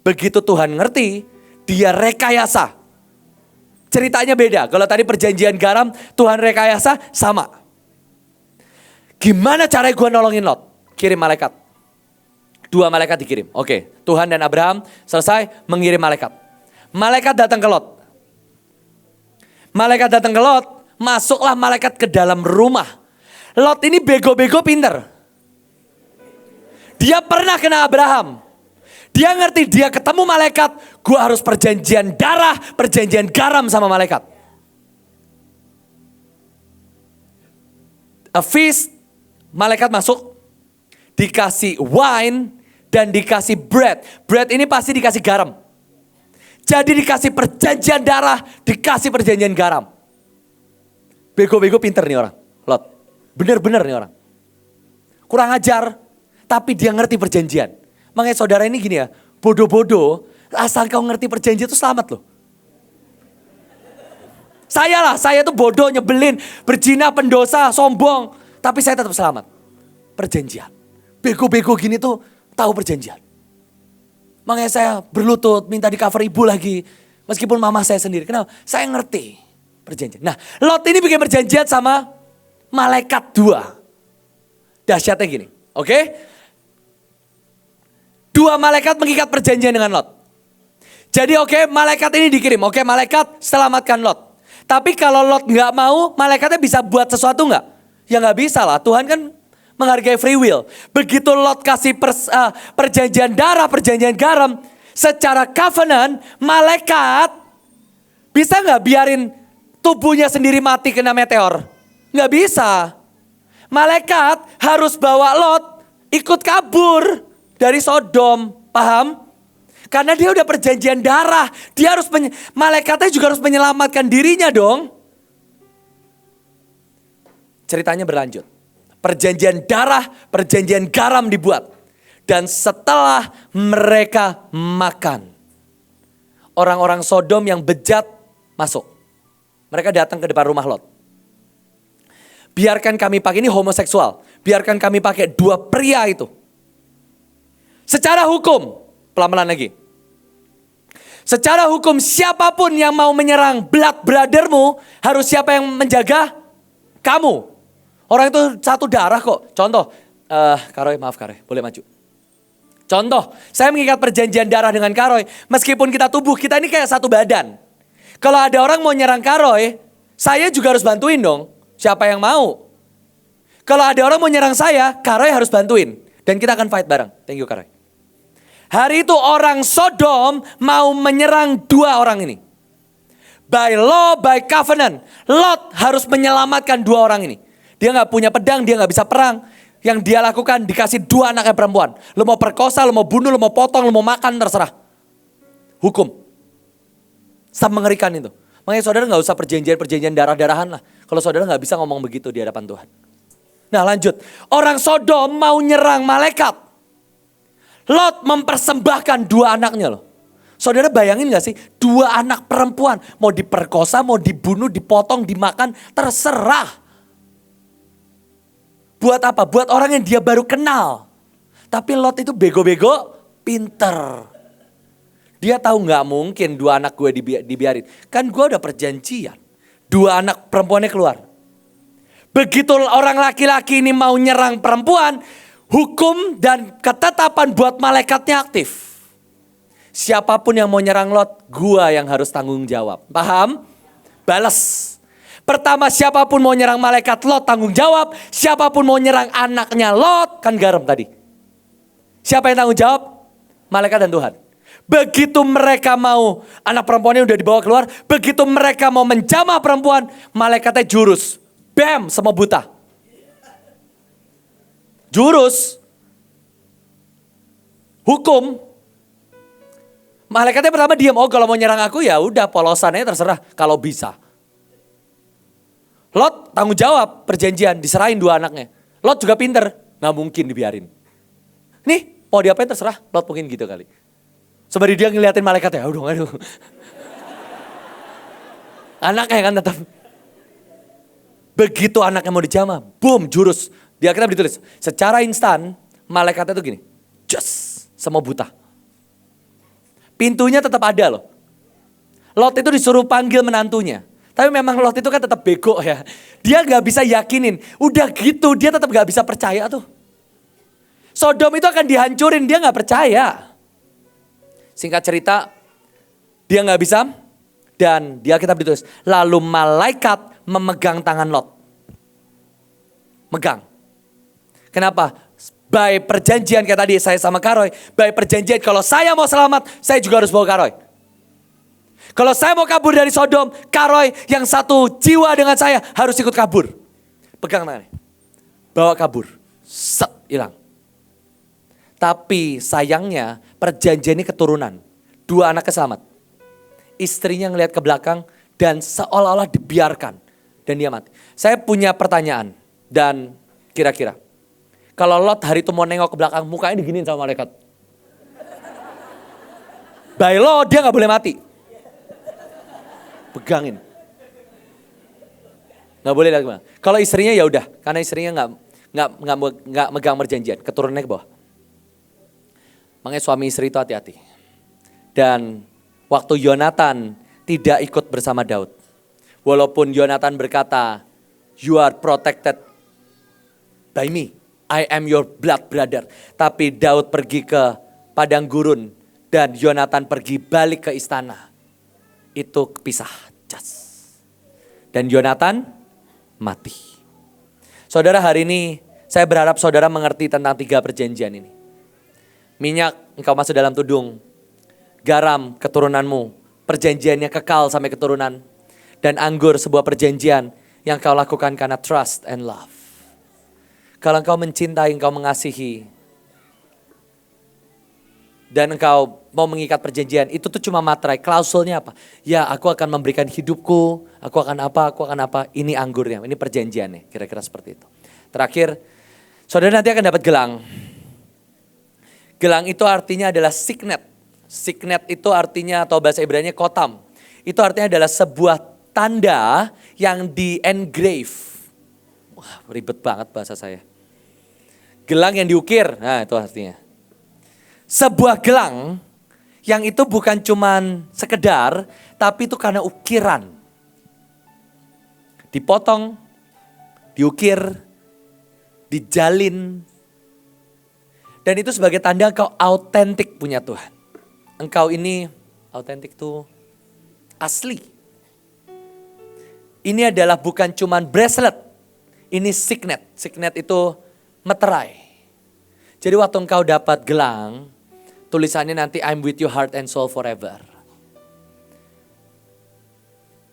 Begitu Tuhan ngerti, dia rekayasa. Ceritanya beda. Kalau tadi perjanjian garam, Tuhan rekayasa sama. Gimana caranya gue nolongin Lot? Kirim malaikat. 2 malaikat dikirim. Oke, Tuhan dan Abraham selesai mengirim malaikat. Malaikat datang ke Lot. Malaikat datang ke Lot, masuklah malaikat ke dalam rumah. Lot ini bego-bego pinter. Dia pernah kena Abraham. Dia ngerti dia ketemu malaikat, gue harus perjanjian darah, perjanjian garam sama malaikat. A feast, malaikat masuk, dikasih wine, dan dikasih bread. Bread ini pasti dikasih garam. Jadi dikasih perjanjian darah, dikasih perjanjian garam. Bego-bego pinter nih orang, Lot. Bener-bener nih orang. Kurang ajar, tapi dia ngerti perjanjian. Makanya saudara ini gini ya, bodoh-bodoh, asal kau ngerti perjanjian itu selamat loh. Saya tuh bodoh, nyebelin, berzina, pendosa, sombong. Tapi saya tetap selamat. Perjanjian. Bego-bego gini tuh tahu perjanjian. Makanya saya berlutut, minta di cover ibu lagi. Meskipun mama saya sendiri. Kenapa? Saya ngerti perjanjian. Nah, Lot ini bikin perjanjian sama malaikat 2. Dahsyatnya gini. Oke? 2 malaikat mengikat perjanjian dengan Lot. Jadi malaikat ini dikirim. Malaikat selamatkan Lot. Tapi kalau Lot gak mau, malaikatnya bisa buat sesuatu gak? Ya gak bisa lah. Tuhan kan menghargai free will. Begitu Lot kasih perjanjian darah, perjanjian garam. Secara covenant, malaikat bisa gak biarin tubuhnya sendiri mati kena meteor? Gak bisa. Malaikat harus bawa Lot ikut kabur dari Sodom. Paham? Karena dia udah perjanjian darah. Dia harus malaikatnya juga harus menyelamatkan dirinya dong. Ceritanya berlanjut. Perjanjian darah, perjanjian garam dibuat. Dan setelah mereka makan, orang-orang Sodom yang bejat masuk. Mereka datang ke depan rumah Lot. Biarkan kami pakai, ini homoseksual. Biarkan kami pakai 2 pria itu. Secara hukum, pelan-pelan lagi. Secara hukum siapapun yang mau menyerang blood brothermu, harus siapa yang menjaga? Kamu. Orang itu satu darah kok. Contoh, Karoy, maaf Karoy, boleh maju. Contoh, saya mengikat perjanjian darah dengan Karoy. Meskipun kita tubuh, kita ini kayak satu badan. Kalau ada orang mau nyerang Karoy, saya juga harus bantuin dong. Siapa yang mau? Kalau ada orang mau nyerang saya, Karoy harus bantuin. Dan kita akan fight bareng. Thank you Karoy. Hari itu orang Sodom mau menyerang dua orang ini. By law, by covenant. Lot harus menyelamatkan dua orang ini. Dia gak punya pedang, dia gak bisa perang. Yang dia lakukan dikasih dua anaknya perempuan. Lu mau perkosa, lu mau bunuh, lu mau potong, lu mau makan, terserah. Hukum. Sama mengerikan itu. Makanya saudara gak usah perjanjian darah-darahan lah. Kalau saudara gak bisa ngomong begitu di hadapan Tuhan. Nah lanjut. Orang Sodom mau nyerang malaikat. Lot mempersembahkan dua anaknya loh. Saudara bayangin gak sih? Dua anak perempuan. Mau diperkosa, mau dibunuh, dipotong, dimakan. Terserah. Buat apa? Buat orang yang dia baru kenal. Tapi Lot itu bego-bego, pinter. Dia tahu gak mungkin dua anak gue dibiarin. Kan gue udah perjanjian. Dua anak perempuannya keluar. Begitu orang laki-laki ini mau nyerang perempuan, hukum dan ketetapan buat malaikatnya aktif. Siapapun yang mau nyerang Lot, gue yang harus tanggung jawab. Paham? Balas. Pertama siapapun mau nyerang malaikat Lot tanggung jawab. Siapapun mau nyerang anaknya Lot, kan garam tadi. Siapa yang tanggung jawab? Malaikat dan Tuhan. Begitu mereka mau, anak perempuannya udah dibawa keluar. Begitu mereka mau menjamah perempuan, malaikatnya jurus. Bam, semua buta. Jurus. Hukum. Malaikatnya pertama diam. Oh kalau mau nyerang aku ya udah polosannya terserah kalau bisa. Lot tanggung jawab perjanjian diserahin dua anaknya. Lot juga pinter, gak mungkin dibiarin. Nih mau diapain terserah, Lot mungkin gitu kali. Sembari dia ngeliatin malaikatnya, aduh. Anaknya kan tetap. Begitu anaknya mau dijamah, boom jurus. Di Alkitab ditulis, secara instan malaikatnya tuh gini, just semua buta. Pintunya tetap ada loh. Lot itu disuruh panggil menantunya. Tapi memang Lot itu kan tetap bego ya. Dia gak bisa yakinin. Udah gitu dia tetap gak bisa percaya tuh. Sodom itu akan dihancurin, dia gak percaya. Singkat cerita, dia gak bisa. Dan di Alkitab ditulis, lalu malaikat memegang tangan Lot. Megang. Kenapa? By perjanjian kayak tadi saya sama Karoy. By perjanjian kalau saya mau selamat, saya juga harus bawa Karoy. Kalau saya mau kabur dari Sodom, Karoy yang satu jiwa dengan saya harus ikut kabur. Pegang tangannya. Bawa kabur. Set, hilang. Tapi sayangnya perjanjian ini keturunan. Dua anaknya selamat. Istrinya ngelihat ke belakang dan seolah-olah dibiarkan. Dan dia mati. Saya punya pertanyaan. Dan kira-kira. Kalau Lot hari itu mau nengok ke belakang, mukanya diginiin sama malaikat. By law dia gak boleh mati. Pegangin. Gak boleh lihat gimana. Kalau istrinya ya udah, karena istrinya nggak megang perjanjian, keturunannya ke bawah. Makanya suami istri itu hati-hati. Dan waktu Yonatan tidak ikut bersama Daud. Walaupun Yonatan berkata, you are protected by me. I am your blood brother. Tapi Daud pergi ke padang gurun dan Yonatan pergi balik ke istana. Itu pisah. Dan Yonatan mati. Saudara, hari ini saya berharap saudara mengerti tentang 3 perjanjian ini. Minyak engkau masuk dalam tudung. Garam keturunanmu. Perjanjiannya kekal sampai keturunan. Dan anggur sebuah perjanjian yang kau lakukan karena trust and love. Kalau engkau mencintai, engkau mengasihi. Dan engkau mau mengikat perjanjian, itu tuh cuma materai. Klausulnya apa? Ya aku akan memberikan hidupku, aku akan apa. Ini anggurnya, ini perjanjiannya. Kira-kira seperti itu. Terakhir, saudara nanti akan dapat gelang. Gelang itu artinya adalah signet. Signet itu artinya atau bahasa Ibrani kotam. Itu artinya adalah sebuah tanda yang di engrave. Wah, ribet banget bahasa saya. Gelang yang diukir, nah itu artinya. Sebuah gelang yang itu bukan cuman sekedar, tapi itu karena ukiran. Dipotong, diukir, dijalin. Dan itu sebagai tanda engkau autentik punya Tuhan. Engkau ini autentik tuh asli. Ini adalah bukan cuman bracelet, ini signet. Signet itu meterai. Jadi waktu engkau dapat gelang, Tulisannya nanti I'm with you heart and soul forever.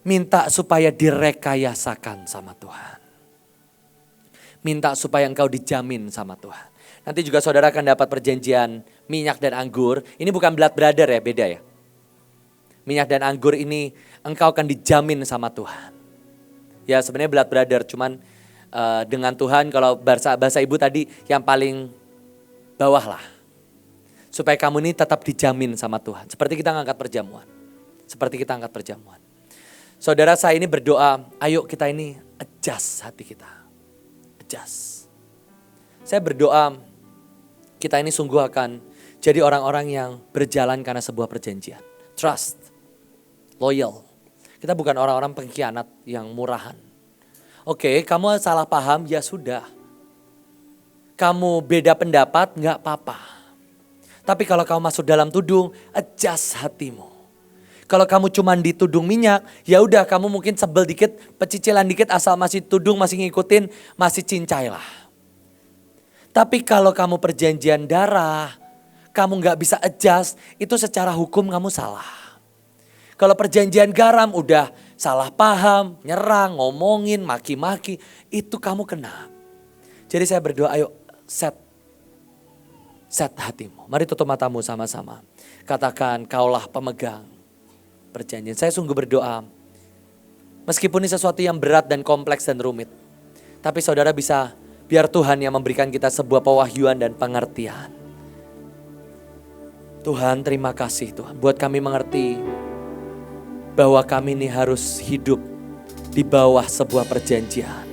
Minta supaya direkayasakan sama Tuhan. Minta supaya engkau dijamin sama Tuhan. Nanti juga saudara akan dapat perjanjian minyak dan anggur. Ini bukan blood brother ya, beda ya. Minyak dan anggur ini engkau akan dijamin sama Tuhan. Ya sebenarnya blood brother, cuman dengan Tuhan kalau bahasa ibu tadi yang paling bawah lah. Supaya kamu ini tetap dijamin sama Tuhan. Seperti kita ngangkat perjamuan. Saudara, saya ini berdoa, ayo kita ini adjust hati kita. Adjust. Saya berdoa kita ini sungguh akan jadi orang-orang yang berjalan karena sebuah perjanjian. Trust, loyal. Kita bukan orang-orang pengkhianat yang murahan. Oke, kamu salah paham, ya sudah. Kamu beda pendapat, gak apa-apa. Tapi kalau kamu masuk dalam tudung, adjust hatimu. Kalau kamu cuma ditudung minyak, ya udah kamu mungkin sebel dikit, pecicilan dikit asal masih tudung, masih ngikutin, masih cincailah. Tapi kalau kamu perjanjian darah, kamu gak bisa adjust, itu secara hukum kamu salah. Kalau perjanjian garam udah salah paham, nyerang, ngomongin, maki-maki, itu kamu kena. Jadi saya berdoa, ayo set hatimu. Mari tutup matamu sama-sama. Katakan, kaulah pemegang perjanjian. Saya sungguh berdoa, meskipun ini sesuatu yang berat dan kompleks dan rumit, tapi saudara bisa, biar Tuhan yang memberikan kita sebuah pewahyuan dan pengertian. Tuhan, terima kasih Tuhan, buat kami mengerti bahwa kami ini harus hidup di bawah sebuah perjanjian.